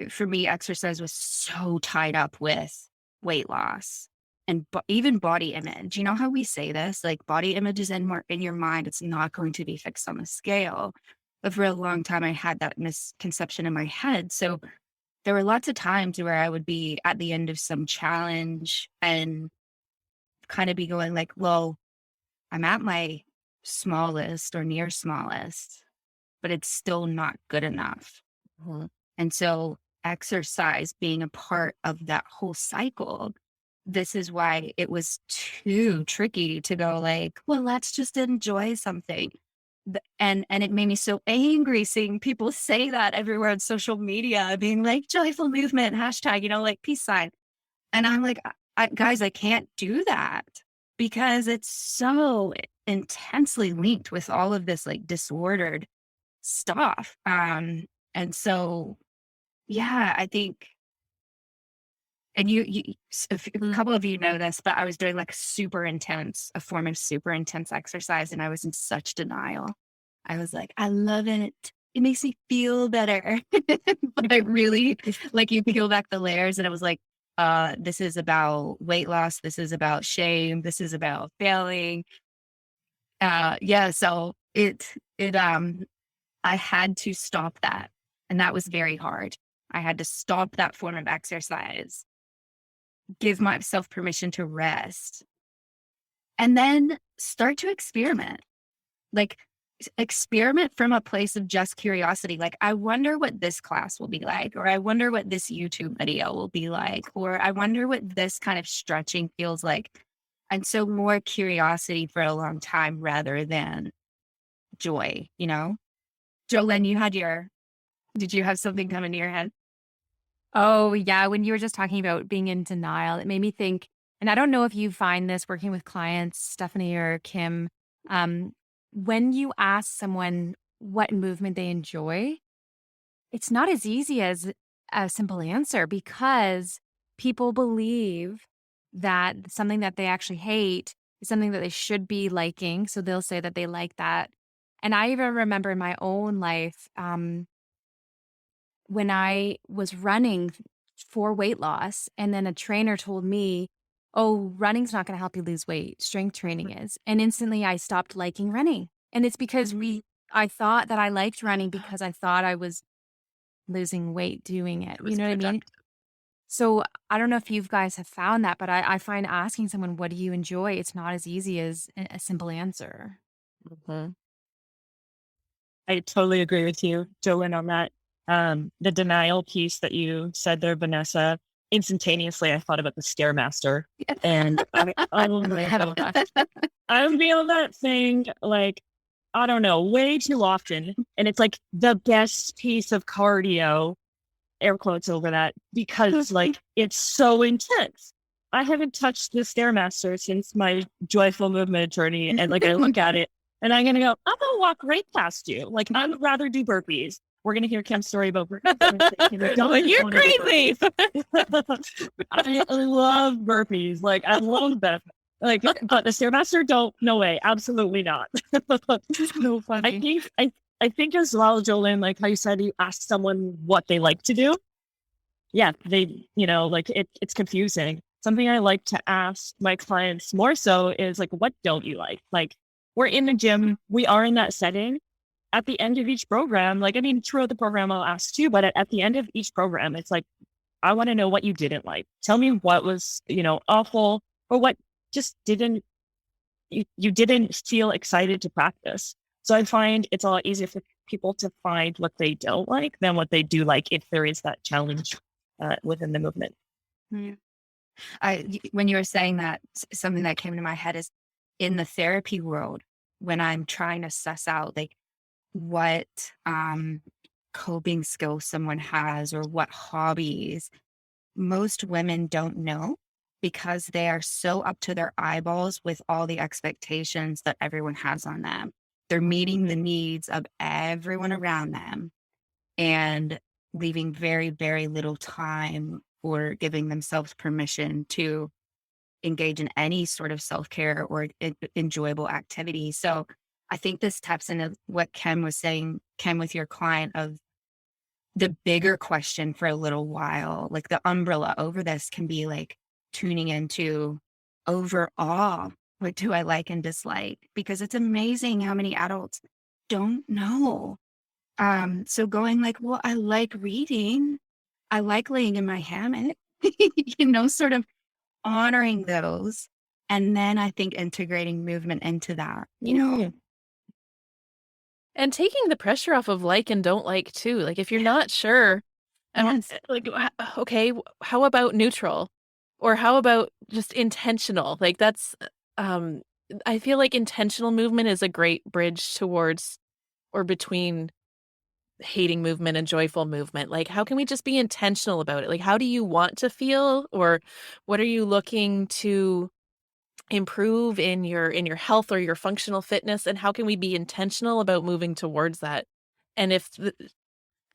for me, exercise was so tied up with weight loss and even body image. You know how we say this, like body image is in your mind. It's not going to be fixed on the scale. But for a long time, I had that misconception in my head. So there were lots of times where I would be at the end of some challenge and kind of be going like, well, I'm at my smallest or near smallest, but it's still not good enough. And so exercise being a part of that whole cycle, this is why it was too tricky to go like, well, let's just enjoy something. And it made me so angry seeing people say that everywhere on social media, being like joyful movement, hashtag, you know, like peace sign. And I'm like, guys, I can't do that because it's so intensely linked with all of this like disordered stuff. And so yeah, I think, and a couple of you know this, but I was doing like a form of super intense exercise, and I was in such denial. I was like, I love it. It makes me feel better. But I really, like, you peel back the layers, and it was like, this is about weight loss. This is about shame. This is about failing. Yeah. So I had to stop that. And that was very hard. I had to stop that form of exercise, give myself permission to rest, and then start to experiment. Like, experiment from a place of just curiosity. Like, I wonder what this class will be like, or I wonder what this YouTube video will be like, or I wonder what this kind of stretching feels like. And so, more curiosity for a long time rather than joy, you know? Jolene, did you have something come into your head? Oh, yeah. When you were just talking about being in denial, it made me think, and I don't know if you find this working with clients, Stephanie or Kim, when you ask someone what movement they enjoy, it's not as easy as a simple answer because people believe that something that they actually hate is something that they should be liking. So they'll say that they like that. And I even remember in my own life, when I was running for weight loss, and then a trainer told me, oh, running's not going to help you lose weight. Strength training is. And instantly I stopped liking running. And it's because I thought that I liked running because I thought I was losing weight doing it. You know what I mean? So I don't know if you guys have found that, but I find asking someone, what do you enjoy? It's not as easy as a simple answer. Mhm. I totally agree with you, Jolyn, on that. The denial piece that you said there, Vanessa, instantaneously, I thought about the Stairmaster. And I Have that. feel that thing like, I don't know, way too often. And it's like the best piece of cardio, air quotes over that, because like it's so intense. I haven't touched the Stairmaster since my joyful movement journey. And like I look at it and I'm gonna go, I'm gonna walk right past you. Like I'd rather do burpees. We're gonna hear Kim's story about burpees. Like, you're crazy. I love burpees. Like I love them. Like, but the Stairmaster, don't, no way, absolutely not. So funny. I think as well, Jolene, like how you said, you ask someone what they like to do. Yeah, they, like it's confusing. Something I like to ask my clients more so is like, what don't you like? Like, we're in the gym, we are in that setting. At the end of each program, like, I mean, throughout the program, I'll ask too, but at the end of each program, it's like, I want to know what you didn't like. Tell me what was, awful, or what just didn't, you didn't feel excited to practice. So I find it's a lot easier for people to find what they don't like than what they do like if there is that challenge within the movement. Yeah. When you were saying that, something that came to my head is in the therapy world, when I'm trying to suss out like what coping skills someone has or what hobbies, most women don't know because they are so up to their eyeballs with all the expectations that everyone has on them. They're meeting the needs of everyone around them and leaving very, very little time for giving themselves permission to engage in any sort of self-care or enjoyable activity. So I think this taps into what Ken was saying, Ken, with your client, of the bigger question for a little while. Like the umbrella over this can be like tuning into overall, what do I like and dislike? Because it's amazing how many adults don't know. So going like, well, I like reading, I like laying in my hammock, sort of honoring those. And then I think integrating movement into that, And taking the pressure off of like and don't like too. Like if you're not sure, Yes. like okay, how about neutral? Or how about just intentional? Like that's I feel like intentional movement is a great bridge towards or between hating movement and joyful movement. Like how can we just be intentional about it? Like how do you want to feel, or what are you looking to improve in your health or your functional fitness, and how can we be intentional about moving towards that? And if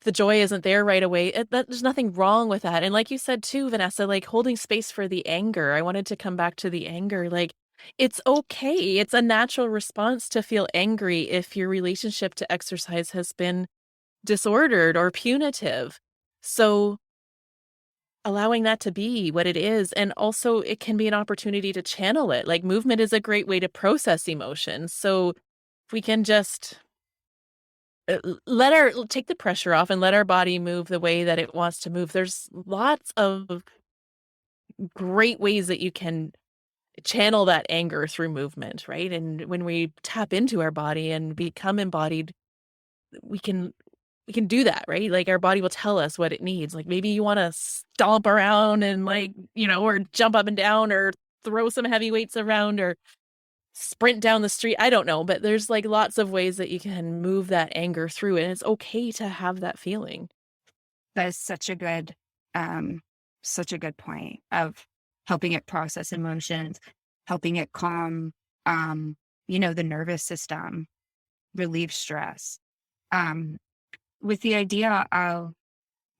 the joy isn't there right away, there's nothing wrong with that. And like you said too, Vanessa, like holding space for the anger. I wanted to come back to the anger. Like it's okay. It's a natural response to feel angry if your relationship to exercise has been disordered or punitive. So allowing that to be what it is, and also it can be an opportunity to channel it. Like movement is a great way to process emotions. So if we can just take the pressure off and let our body move the way that it wants to move. There's lots of great ways that you can channel that anger through movement, right? And when we tap into our body and become embodied, we can do that, right? Like our body will tell us what it needs. Like maybe you want to stomp around and like, or jump up and down or throw some heavy weights around or sprint down the street. I don't know, but there's like lots of ways that you can move that anger through, and it's okay to have that feeling. That is such a good point of helping it process emotions, helping it calm, the nervous system, relieve stress. With the idea of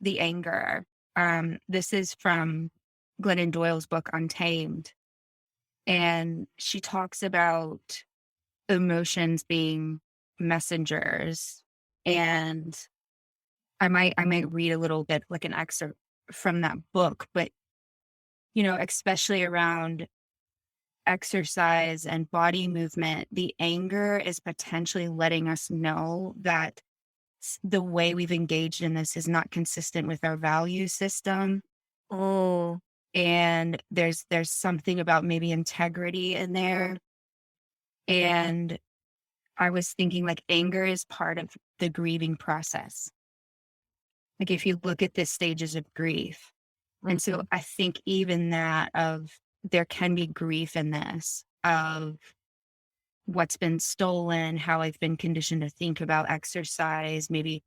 the anger, this is from Glennon Doyle's book, Untamed. And she talks about emotions being messengers. And I might read a little bit like an excerpt from that book, but especially around exercise and body movement, the anger is potentially letting us know that the way we've engaged in this is not consistent with our value system Oh. And there's something about maybe integrity in there. And I was thinking like anger is part of the grieving process. Like if you look at the stages of grief. And so I think even that of there can be grief in this of what's been stolen, how I've been conditioned to think about exercise, maybe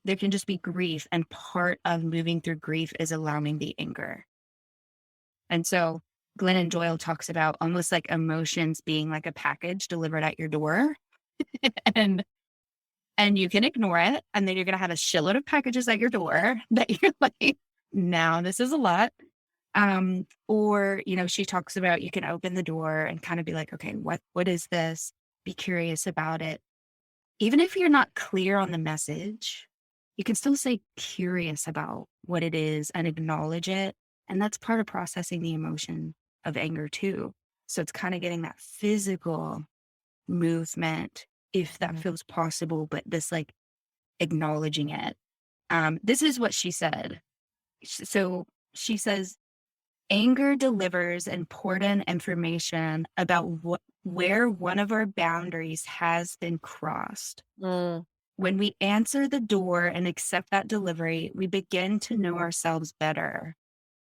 there can just be grief. And part of moving through grief is allowing the anger. And so Glennon Doyle talks about almost like emotions being like a package delivered at your door. and and you can ignore it. And then you're gonna have a shitload of packages at your door that you're like, now this is a lot. Or, she talks about you can open the door and kind of be like, okay, what is this? Be curious about it. Even if you're not clear on the message, you can still say curious about what it is and acknowledge it. And that's part of processing the emotion of anger too. So it's kind of getting that physical movement, if that feels possible, but this like acknowledging it. This is what she said. So she says, anger delivers important information about where one of our boundaries has been crossed. Mm. When we answer the door and accept that delivery, we begin to know ourselves better.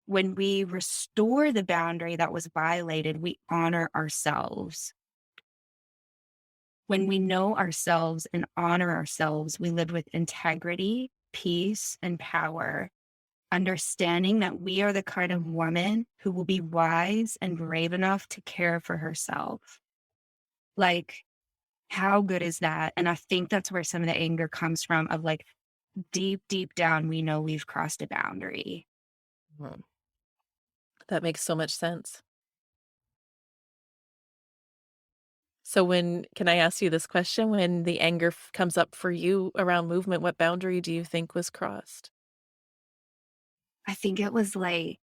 When we restore the boundary that was violated, we honor ourselves. When we know ourselves and honor ourselves, we live with integrity, peace, and power, understanding that we are the kind of woman who will be wise and brave enough to care for herself. Like, how good is that? And I think that's where some of the anger comes from of like, deep down, we know we've crossed a boundary. Mm. That makes so much sense. So can I ask you this question? When the anger comes up for you around movement, what boundary do you think was crossed? I think it was like,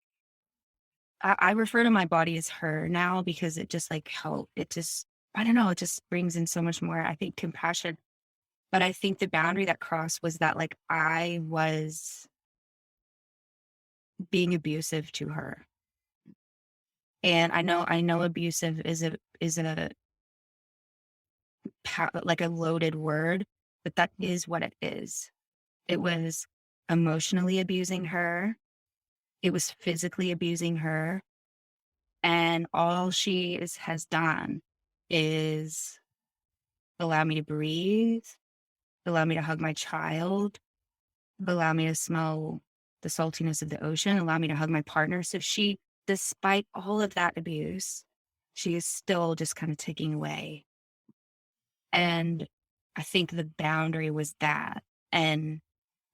I refer to my body as her now because it just like help. It just, I don't know, it just brings in so much more, I think, compassion. But I think the boundary that crossed was that like I was being abusive to her. And I know abusive is a like a loaded word, but that is what it is. It was emotionally abusing her. It was physically abusing her. And all has done is allow me to breathe, allow me to hug my child, allow me to smell the saltiness of the ocean, allow me to hug my partner. So despite all of that abuse, she is still just kind of ticking away. And I think the boundary was that. And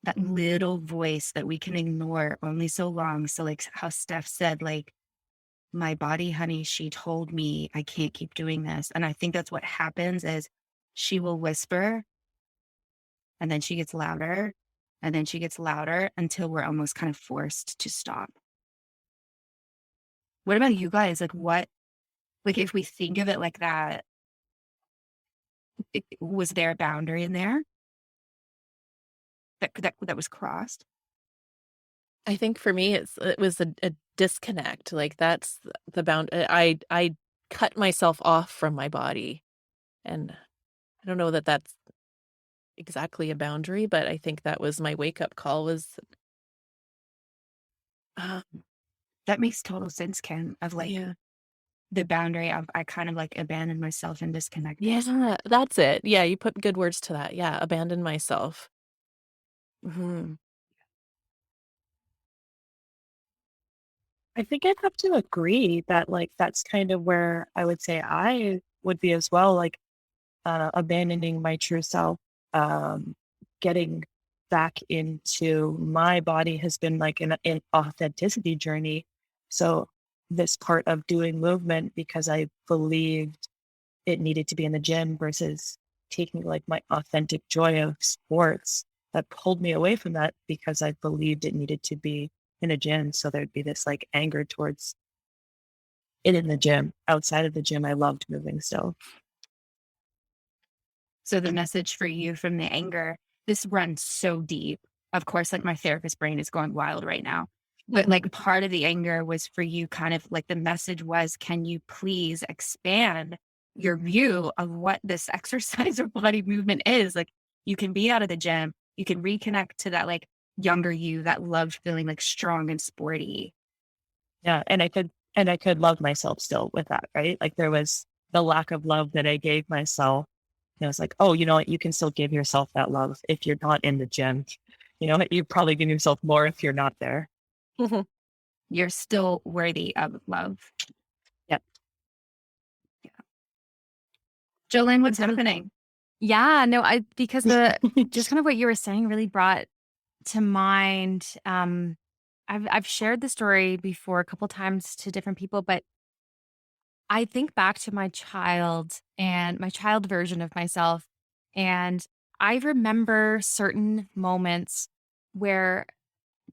that little voice that we can ignore only so long. So like how Steph said, like, my body, honey, she told me I can't keep doing this. And I think that's what happens is she will whisper and then she gets louder and then she gets louder until we're almost kind of forced to stop. What about you guys? Like if we think of it like that, was there a boundary in there that was crossed? I think for me, it was a disconnect. Like that's the bound. I cut myself off from my body, and I don't know that that's exactly a boundary, but I think that was my wake up call. Was uh, That makes total sense, Ken, of like yeah, the boundary of I kind of like abandoned myself and disconnected. yeah, that's it. Yeah, you put good words to that. Yeah, abandon myself. Hmm. I think I'd have to agree that like that's kind of where I would say I would be as well, like abandoning my true self, getting back into my body has been like an authenticity journey. So this part of doing movement because I believed it needed to be in the gym versus taking like my authentic joy of sports that pulled me away from that because I believed it needed to be in a gym. So there'd be this like anger towards it in the gym. Outside of the gym, I loved moving still. So the message for you from the anger, this runs so deep. Of course, like my therapist brain is going wild right now. But like part of the anger was for you kind of like the message was, can you please expand your view of what this exercise or body movement is? Like you can be out of the gym, you can reconnect to that like younger you that loved feeling like strong and sporty. Yeah. And I could love myself still with that, right? Like there was the lack of love that I gave myself. You know, it's like, oh, you know what? You can still give yourself that love if you're not in the gym. You know, you probably give yourself more if you're not there. You're still worthy of love. Yeah. Jolene, what's happening? Yeah, no, because just kind of what you were saying really brought to mind. I've shared the story before a couple times to different people, but I think back to my child and my child version of myself, and I remember certain moments where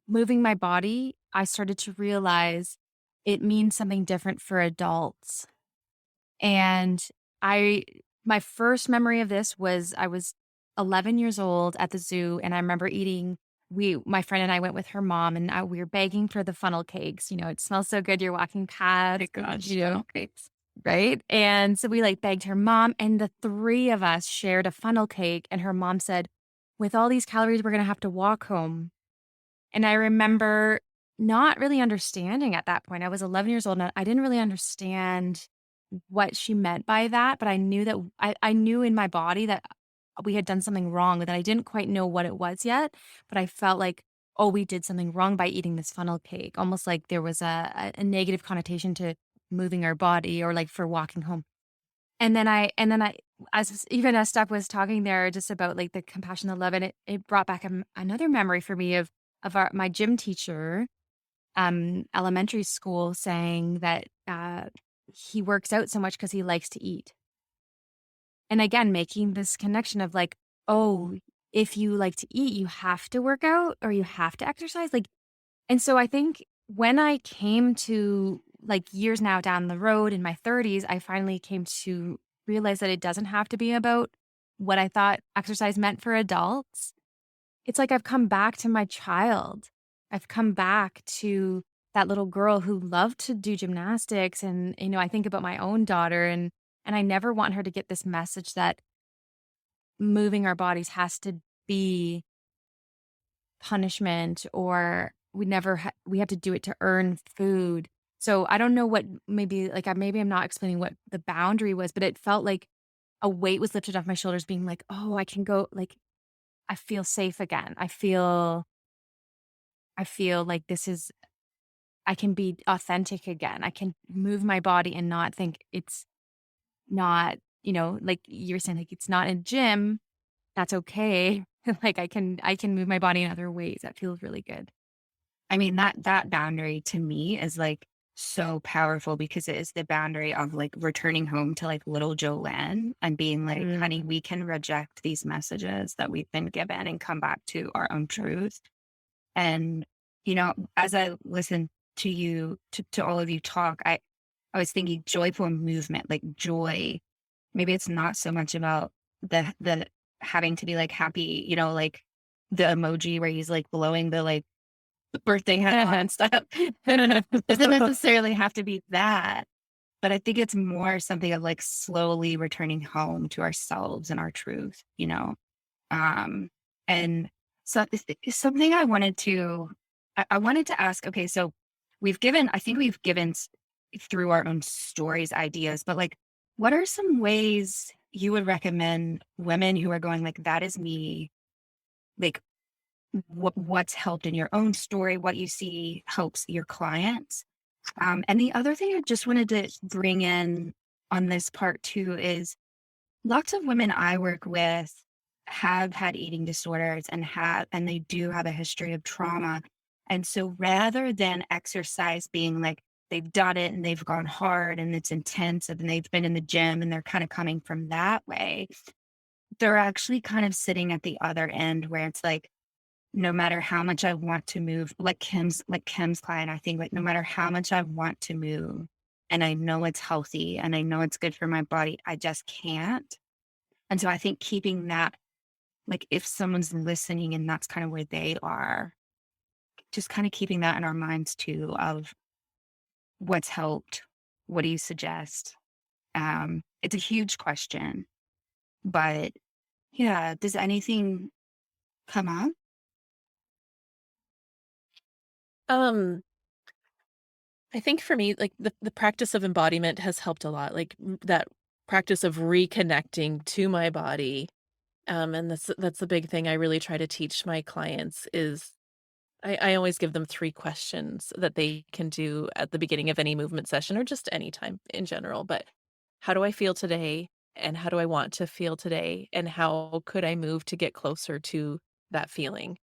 moving my body, I started to realize it means something different for adults. And I my first memory of this was I was 11 years old at the zoo, and I remember eating my friend and I went with her mom, and we were begging for the funnel cakes. It smells so good. You're walking past, My gosh, know, okay. right? And so we like begged her mom, and the three of us shared a funnel cake, and her mom said, "With all these calories, we're gonna have to walk home." And I remember not really understanding at that point. I was 11 years old and I didn't really understand what she meant by that, but I knew that I knew in my body that we had done something wrong, that I didn't quite know what it was yet, but I felt like, oh, we did something wrong by eating this funnel cake, almost like there was a negative connotation to moving our body or like for walking home. And then I, even as Steph was talking there just about like the compassion, the love, and it brought back another memory for me of my gym teacher, elementary school, saying that he works out so much because he likes to eat. And again, making this connection of like, oh, if you like to eat, you have to work out or you have to exercise. Like, and so I think when I came to like years now down the road in my 30s, I finally came to realize that it doesn't have to be about what I thought exercise meant for adults. It's like I've come back to my child. I've come back to that little girl who loved to do gymnastics. And, I think about my own daughter, and I never want her to get this message that moving our bodies has to be punishment, or we have to do it to earn food. So I don't know what, maybe like maybe I'm not explaining what the boundary was, but it felt like a weight was lifted off my shoulders, being like, oh, I can go, like, I feel safe again. I feel like I can be authentic again. I can move my body and not think it's not, like you're saying, like it's not a gym. That's okay. Like I can move my body in other ways. That feels really good. I mean, that boundary to me is like so powerful because it is the boundary of like returning home to like little Joanne and being like, honey, we can reject these messages that we've been given and come back to our own truth. And, as I listen to you, to all of you talk, I was thinking joyful movement, like joy. Maybe it's not so much about the having to be like happy, like the emoji where he's like blowing the like birthday hat and stuff. It doesn't necessarily have to be that. But I think it's more something of like slowly returning home to ourselves and our truth. Um, and so it's something I wanted to ask, okay, so I think we've given through our own stories, ideas, but like, what are some ways you would recommend women who are going like, that is me, like what's helped in your own story, what you see helps your clients? And the other thing I just wanted to bring in on this part too is lots of women I work with have had eating disorders and they do have a history of trauma. And so rather than exercise being like they've done it and they've gone hard and it's intense and they've been in the gym and they're kind of coming from that way, they're actually kind of sitting at the other end where it's like, no matter how much I want to move, like Kim's client, I think like no matter how much I want to move and I know it's healthy and I know it's good for my body, I just can't. And so I think keeping that, like if someone's listening and that's kind of where they are, just kind of keeping that in our minds too of what's helped. What do you suggest? It's a huge question, but yeah, does anything come up? Um, I think for me, like the practice of embodiment has helped a lot. Like that practice of reconnecting to my body. And that's the big thing I really try to teach my clients is I always give them 3 questions that they can do at the beginning of any movement session or just any time in general. But how do I feel today? And how do I want to feel today? And how could I move to get closer to that feeling?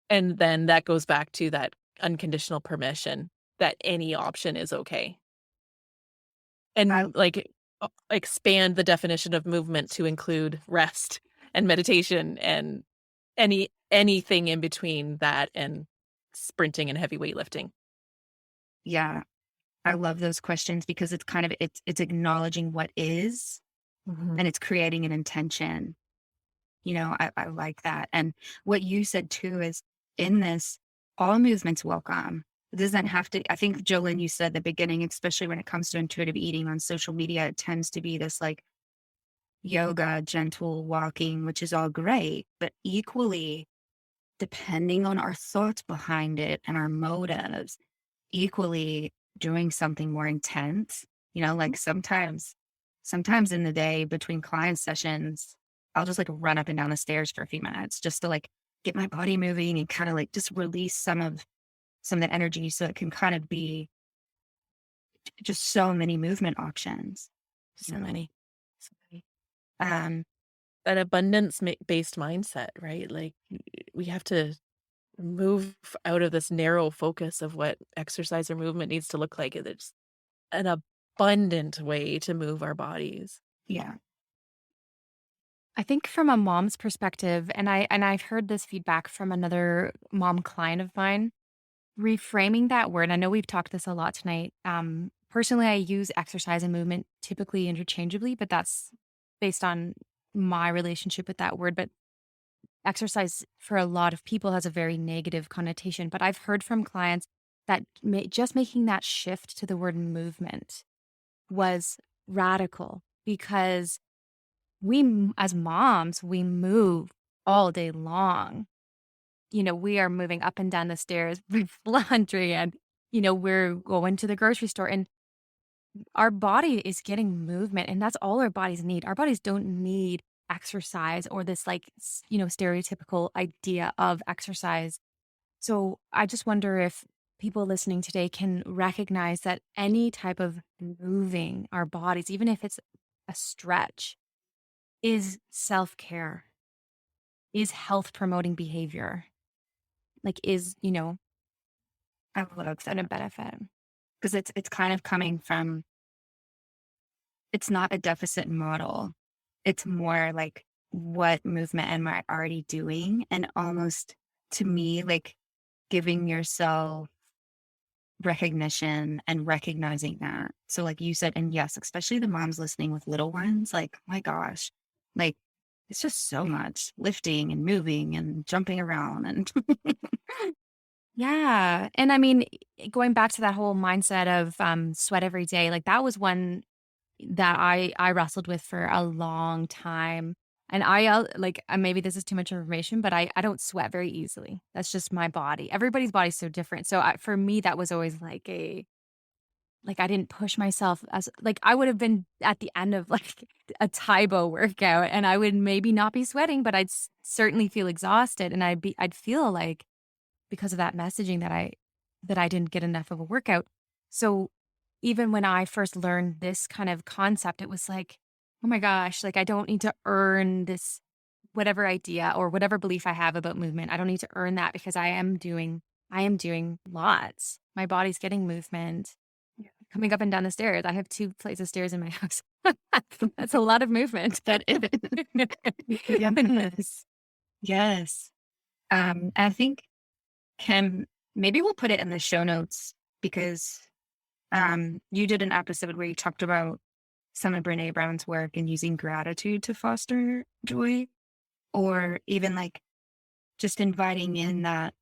And then that goes back to that unconditional permission that any option is okay. I, And like expand the definition of movement to include rest and meditation and anything in between that and sprinting and heavy weightlifting. yeah, I love those questions because it's kind of it's acknowledging what is Mhm. and it's creating an intention. I like that. And what you said too is in this, all movements welcome. It doesn't have to, I think, Jolene, you said at the beginning, especially when it comes to intuitive eating on social media, it tends to be this like yoga, gentle walking, which is all great, but equally, depending on our thoughts behind it and our motives, equally doing something more intense. Like sometimes in the day between client sessions, I'll just like run up and down the stairs for a few minutes just to like get my body moving and kind of like just release some of the energy so it can kind of be just so many movement options. So So, many. So many. um, That abundance based mindset, right? Like we have to move out of this narrow focus of what exercise or movement needs to look like. It's an abundant way to move our bodies. yeah, I think from a mom's perspective, and I've heard this feedback from another mom client of mine, reframing that word. I know we've talked this a lot tonight. Personally, I use exercise and movement typically interchangeably, but that's based on my relationship with that word. But exercise for a lot of people has a very negative connotation. But I've heard from clients that just making that shift to the word movement was radical because as moms, we move all day long. We are moving up and down the stairs with laundry and, we're going to the grocery store and our body is getting movement and that's all our bodies need. Our bodies don't need exercise or this like, stereotypical idea of exercise. So I just wonder if people listening today can recognize that any type of moving our bodies, even if it's a stretch, is self-care, is health promoting behavior, like is, I love going to that benefit. because it's kind of coming from, it's not a deficit model. It's more like what movement am I already doing? And almost to me, like giving yourself recognition and recognizing that. So, like you said, and yes, especially the moms listening with little ones, like, my gosh, like it's just so much lifting and moving and jumping around. And Yeah. And I mean, going back to that whole mindset of sweat every day, like that was one that I wrestled with for a long time. And maybe this is too much information, but I don't sweat very easily. That's just my body. Everybody's body's so different. So for me, that was always like I didn't push myself as like I would have been at the end of like a Taibo workout and I would maybe not be sweating, but I'd certainly feel exhausted and I'd feel like because of that messaging that I didn't get enough of a workout. So even when I first learned this kind of concept, it was like, oh my gosh, like I don't need to earn this whatever idea or whatever belief I have about movement. I don't need to earn that because I am doing lots. My body's getting movement. Coming up and down the stairs. I have 2 flights of stairs in my house. That's a lot of movement. that is, yes, yes. I think Kim, maybe we'll put it in the show notes because you did an episode where you talked about some of Brene Brown's work and using gratitude to foster joy, or even like just inviting in that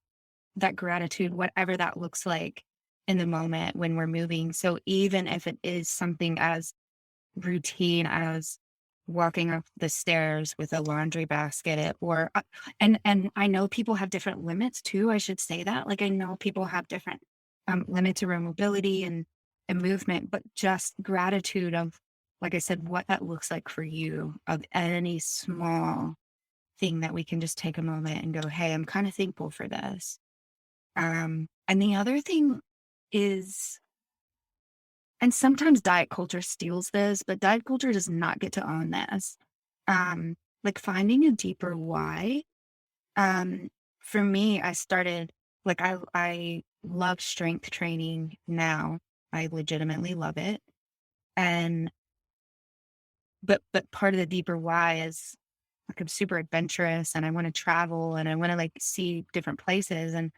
that gratitude, whatever that looks like in the moment when we're moving. So even if it is something as routine as walking up the stairs with a laundry basket, or and I know people have different limits too. I should say that. Like, I know people have different limits around mobility and movement, but just gratitude of, like I said, what that looks like for you, of any small thing that we can just take a moment and go, hey, I'm kind of thankful for this. And the other thing is, and sometimes diet culture steals this, but diet culture does not get to own this. Like, finding a deeper why. Um, for me, I started, like, I love strength training now. I legitimately love it. And but part of the deeper why is, like, I'm super adventurous and I want to travel and I want to, like, see different places. And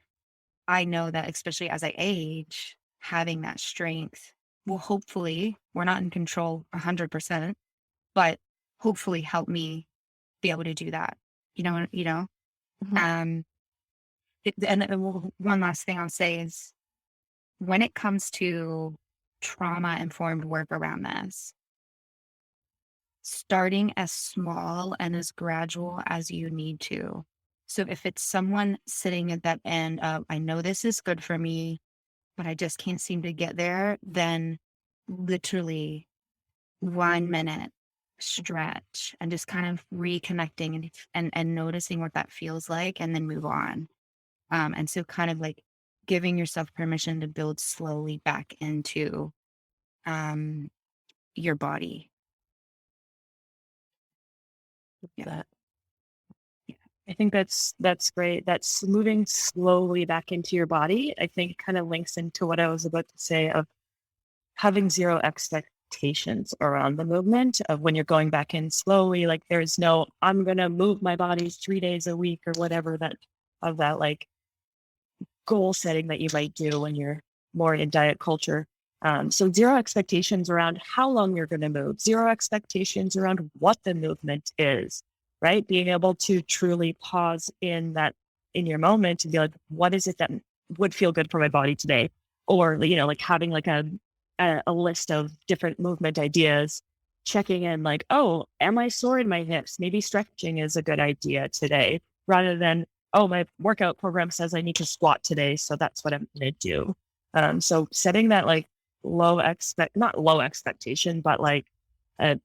I know that, especially as I age, having that strength will hopefully, we're not in control 100%, but hopefully help me be able to do that. Mhm. Um, one last thing I'll say is, when it comes to trauma informed work around this, starting as small and as gradual as you need to. So if it's someone sitting at that end of, I know this is good for me, but I just can't seem to get there, then literally 1 minute stretch and just kind of reconnecting and noticing what that feels like, and then move on. And so kind of like giving yourself permission to build slowly back into um, your body. Yeah. That. I think that's great. That's moving slowly back into your body. I think kind of links into what I was about to say of having zero expectations around the movement of when you're going back in slowly. Like, there's no, I'm going to move my body 3 days a week or whatever that like goal setting that you might do when you're more in diet culture. So zero expectations around how long you're going to move, zero expectations around what the movement is, right? Being able to truly pause in your moment and be like, what is it that would feel good for my body today? Or, like having like a list of different movement ideas, checking in like, oh, am I sore in my hips? Maybe stretching is a good idea today, rather than, oh, my workout program says I need to squat today, so that's what I'm going to do. So setting that like not low expectation, but like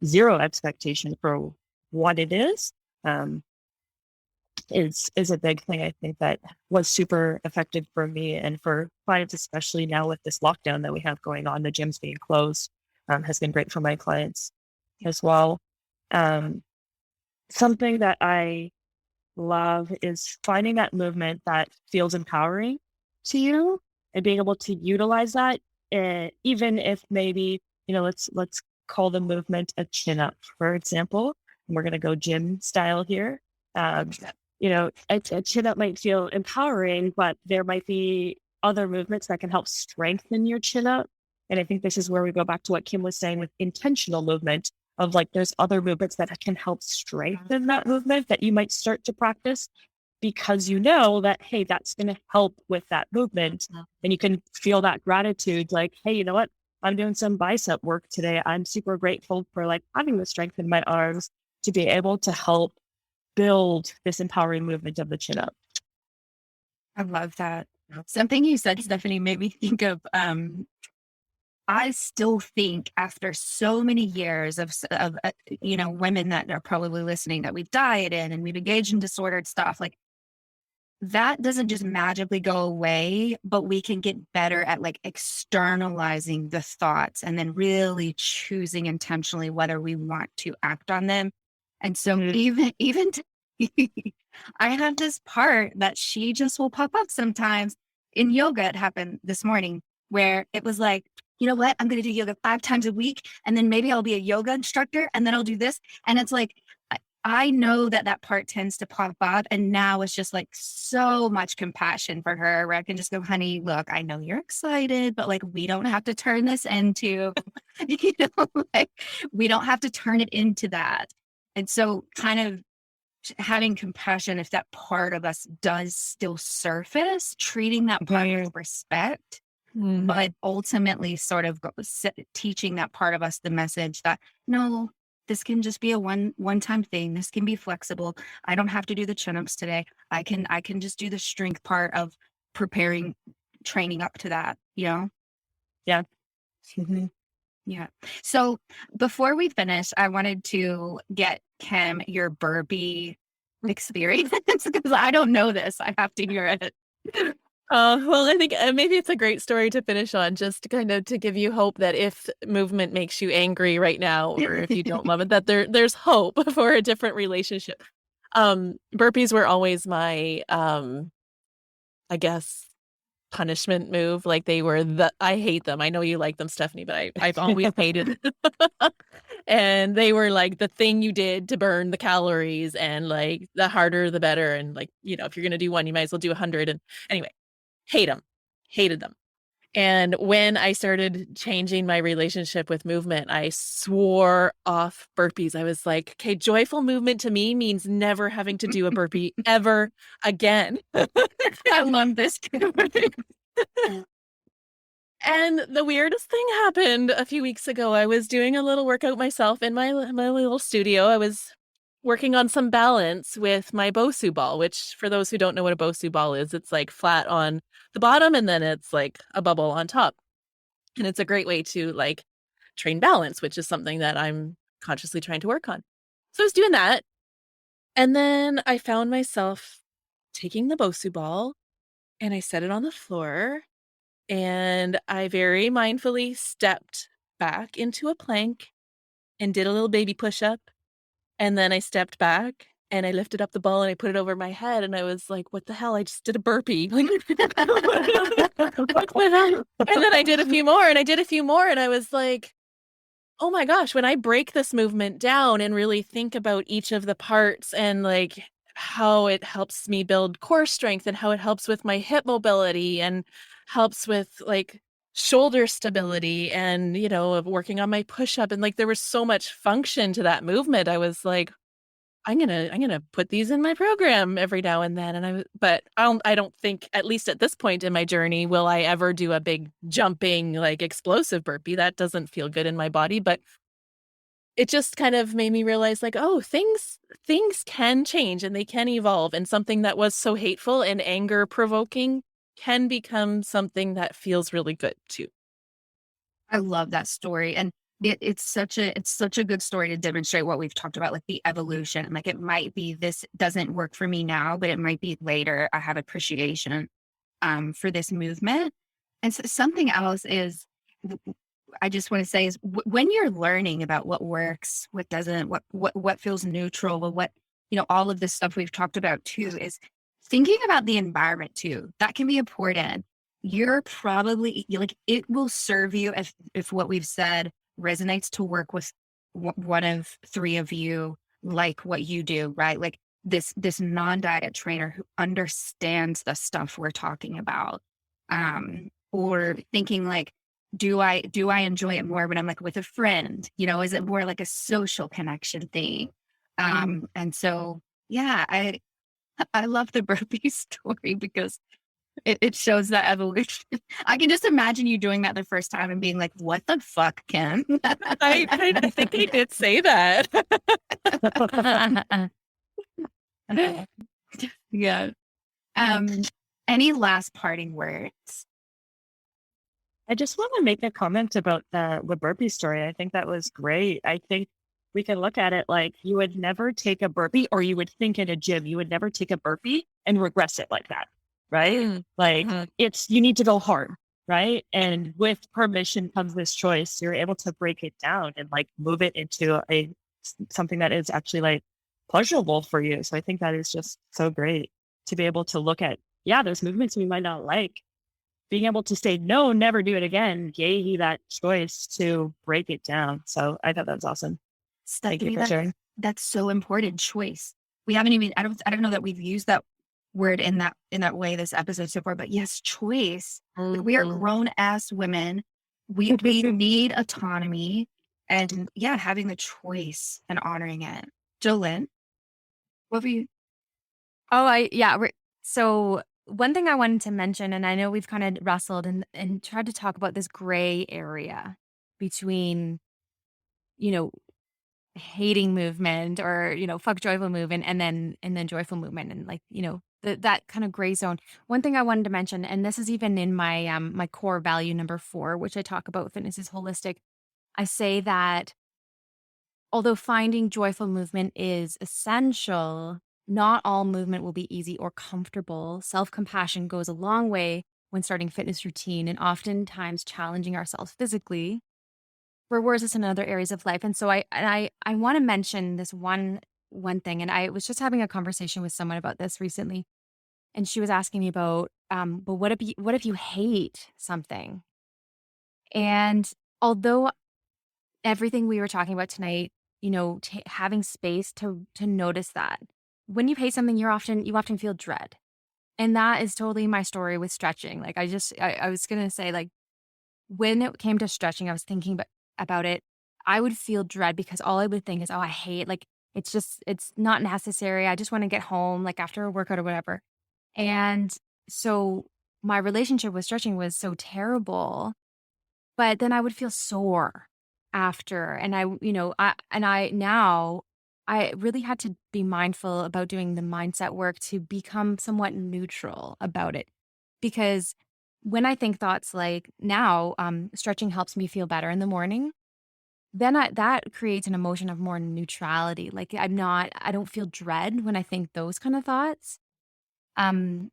zero expectation for what it um, is a big thing. I think that was super effective for me and for clients, especially now with this lockdown that we have going on. The gyms being closed has been great for my clients as well. Something that I love is finding that movement that feels empowering to you and being able to utilize that, even if maybe, let's call the movement a chin up, for example. And we're going to go gym style here. Um, a chin up might feel empowering, but there might be other movements that can help strengthen your chin up. And I think this is where we go back to what Kim was saying with intentional movement, of like, there's other movements that can help strengthen that movement that you might start to practice, because you know that, hey, that's going to help with that movement. And you can feel that gratitude, like, hey, you know what? I'm doing some bicep work today. I'm super grateful for like having the strength in my arms to be able to help build this empowering movement of the chin up. I love that. Something you said, Stephanie, made me think of, I still think, after so many years of women that are probably listening, that we've dieted and we've engaged in disordered stuff, like, that doesn't just magically go away, but we can get better at like externalizing the thoughts and then really choosing intentionally whether we want to act on them. And so I have this part that she just will pop up sometimes in yoga. It happened this morning where it was like, you know what? I'm going to do yoga 5 times a week, and then maybe I'll be a yoga instructor, and then I'll do this. And it's like, I know that part tends to pop up. And now it's just like so much compassion for her, where I can just go, honey, look, I know you're excited, but like, we don't have to turn this into, like, we don't have to turn it into that. And so kind of having compassion if that part of us does still surface, treating that part with respect, but ultimately sort of teaching that part of us the message that no, this can just be a one-time thing. This can be flexible. I don't have to do the chin-ups today. I can just do the strength part of preparing, training up to that, you know? Yeah. Yeah. So before we finish, I wanted to get Kim your burpee experience because I don't know this. I have to hear it. Well, I think maybe it's a great story to finish on, just to kind of to give you hope that if movement makes you angry right now, or if you don't love it, that there's hope for a different relationship. Burpees were always my, I guess, punishment move. Like they were I hate them. I know you like them, Stephanie, but I've always hated them. And they were like the thing you did to burn the calories, and like the harder the better. And like, if you're going to do one, you might as well do 100. And anyway, hated them. And when I started changing my relationship with movement, I swore off burpees. I was like, okay, joyful movement to me means never having to do a burpee ever again. I love this. And the weirdest thing happened a few weeks ago. I was doing a little workout myself in my little studio. I was working on some balance with my Bosu ball, which for those who don't know what a Bosu ball is, it's like flat on the bottom and then it's like a bubble on top. And it's a great way to like train balance, which is something that I'm consciously trying to work on. So I was doing that. And then I found myself taking the Bosu ball and I set it on the floor. And I very mindfully stepped back into a plank and did a little baby push up. And then I stepped back and I lifted up the ball and I put it over my head. And I was like, what the hell? I just did a burpee. And then I did a few more and I did a few more. And I was like, oh my gosh, when I break this movement down and really think about each of the parts and like how it helps me build core strength and how it helps with my hip mobility and helps with like shoulder stability and, of working on my push up. And like there was so much function to that movement. I was like, I'm gonna put these in my program every now and then. And but I don't think, at least at this point in my journey, will I ever do a big jumping like explosive burpee. That doesn't feel good in my body. But it just kind of made me realize like, oh, things can change and they can evolve. And something that was so hateful and anger provoking can become something that feels really good too. I love that story. And it's such a good story to demonstrate what we've talked about, like the evolution. Like it might be this doesn't work for me now, but it might be later. I have appreciation for this movement. And so something else is I just want to say is when you're learning about what works, what doesn't, what feels neutral, what all of this stuff we've talked about too, is thinking about the environment too. That can be important. You're probably like it will serve you if what we've said resonates to work with one of three of you, like what you do, right? Like this non-diet trainer who understands the stuff we're talking about, or thinking like, do I enjoy it more when I'm like with a friend? Is it more like a social connection thing? And so yeah, I love the burpee story because it shows that evolution. I can just imagine you doing that the first time and being like, what the fuck, Kim? I think I did say that. Yeah. Any last parting words? I just want to make a comment about the burpee story. I think that was great. I think we can look at it like you would never take a burpee, or you would think in a gym, you would never take a burpee and regress it like that. Right? Like you need to go hard. Right. And with permission comes this choice. You're able to break it down and like move it into something that is actually like pleasurable for you. So I think that is just so great to be able to look at, those movements we might not like, being able to say, no, never do it again, gave you that choice to break it down. So I thought that was awesome. Thank you for sharing. That's so important. Choice. We haven't even, I don't know that we've used that word in that way this episode so far, but yes, choice. We are grown ass women. We need autonomy and having the choice and honoring it. Jolynn. What were you? So one thing I wanted to mention, and I know we've kind of wrestled and tried to talk about this gray area between, you know, hating movement or, fuck joyful movement and then joyful movement and like, that kind of gray zone. One thing I wanted to mention, and this is even in my core value number 4, which I talk about fitness is holistic. I say that although finding joyful movement is essential, not all movement will be easy or comfortable. Self-compassion goes a long way when starting fitness routine and oftentimes challenging ourselves physically rewards us in other areas of life. And so I want to mention this one thing. And I was just having a conversation with someone about this recently. And she was asking me about, but what if you hate something? And although everything we were talking about tonight, having space to notice that when you hate something, you often feel dread. And that is totally my story with stretching. Like I was gonna say, like, when it came to stretching, I was thinking about it. I would feel dread because all I would think is, oh, I hate, like, it's not necessary. I just want to get home, like after a workout or whatever. And so my relationship with stretching was so terrible, but then I would feel sore after. And I really had to be mindful about doing the mindset work to become somewhat neutral about it. Because when I think thoughts like now, stretching helps me feel better in the morning, then that creates an emotion of more neutrality. Like I don't feel dread when I think those kind of thoughts. Um,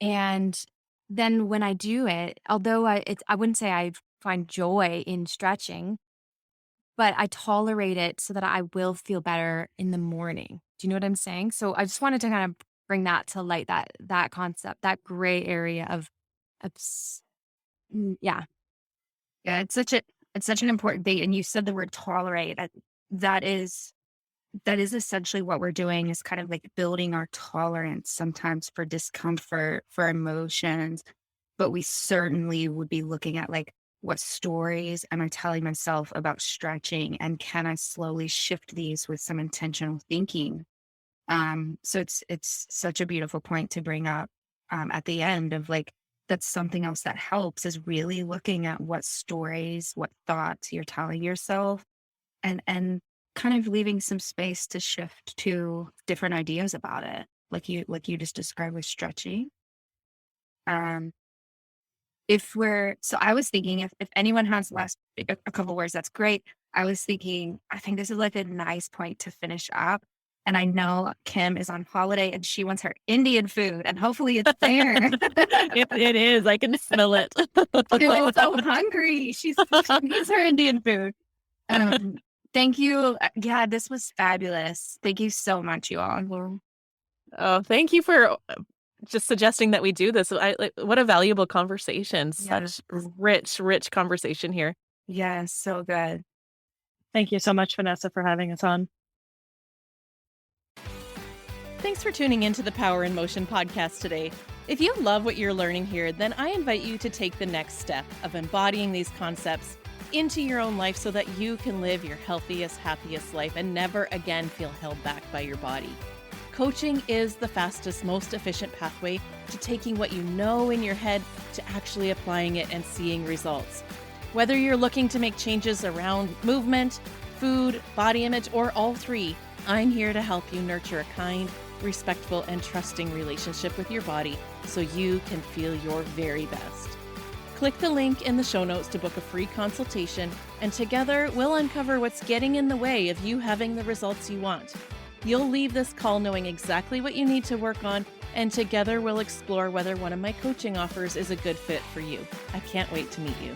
and then when I do it, although I wouldn't say I find joy in stretching, but I tolerate it so that I will feel better in the morning. Do you know what I'm saying? So I just wanted to kind of bring that to light, that concept, that gray area of yeah. Yeah, it's such an important thing. And you said the word tolerate. That is that is essentially what we're doing, is kind of like building our tolerance sometimes for discomfort, for emotions. But we certainly would be looking at, like, what stories am I telling myself about stretching, and can I slowly shift these with some intentional thinking? So it's such a beautiful point to bring up at the end of, like, that's something else that helps, is really looking at what stories, what thoughts you're telling yourself, and kind of leaving some space to shift to different ideas about it, like you just described with stretching. Um, if we're so I was thinking, if anyone has a couple words, that's great. I was thinking, I think this is like a nice point to finish up. And I know Kim is on holiday and she wants her Indian food, and hopefully it's there. It is. I can smell it. Kim's so hungry. She needs her Indian food. Um, Thank you. Yeah, this was fabulous. Thank you so much, you all. Oh, thank you for just suggesting that we do this. What a valuable conversation. Yes. Such rich conversation here. Yes, so good. Thank you so much, Vanessa, for having us on. Thanks for tuning into the Power in Motion podcast today. If you love what you're learning here, then I invite you to take the next step of embodying these concepts into your own life so that you can live your healthiest, happiest life and never again feel held back by your body. Coaching is the fastest, most efficient pathway to taking what you know in your head to actually applying it and seeing results. Whether you're looking to make changes around movement, food, body image, or all three, I'm here to help you nurture a kind, respectful, and trusting relationship with your body so you can feel your very best. Click the link in the show notes to book a free consultation, and together we'll uncover what's getting in the way of you having the results you want. You'll leave this call knowing exactly what you need to work on, and together we'll explore whether one of my coaching offers is a good fit for you. I can't wait to meet you.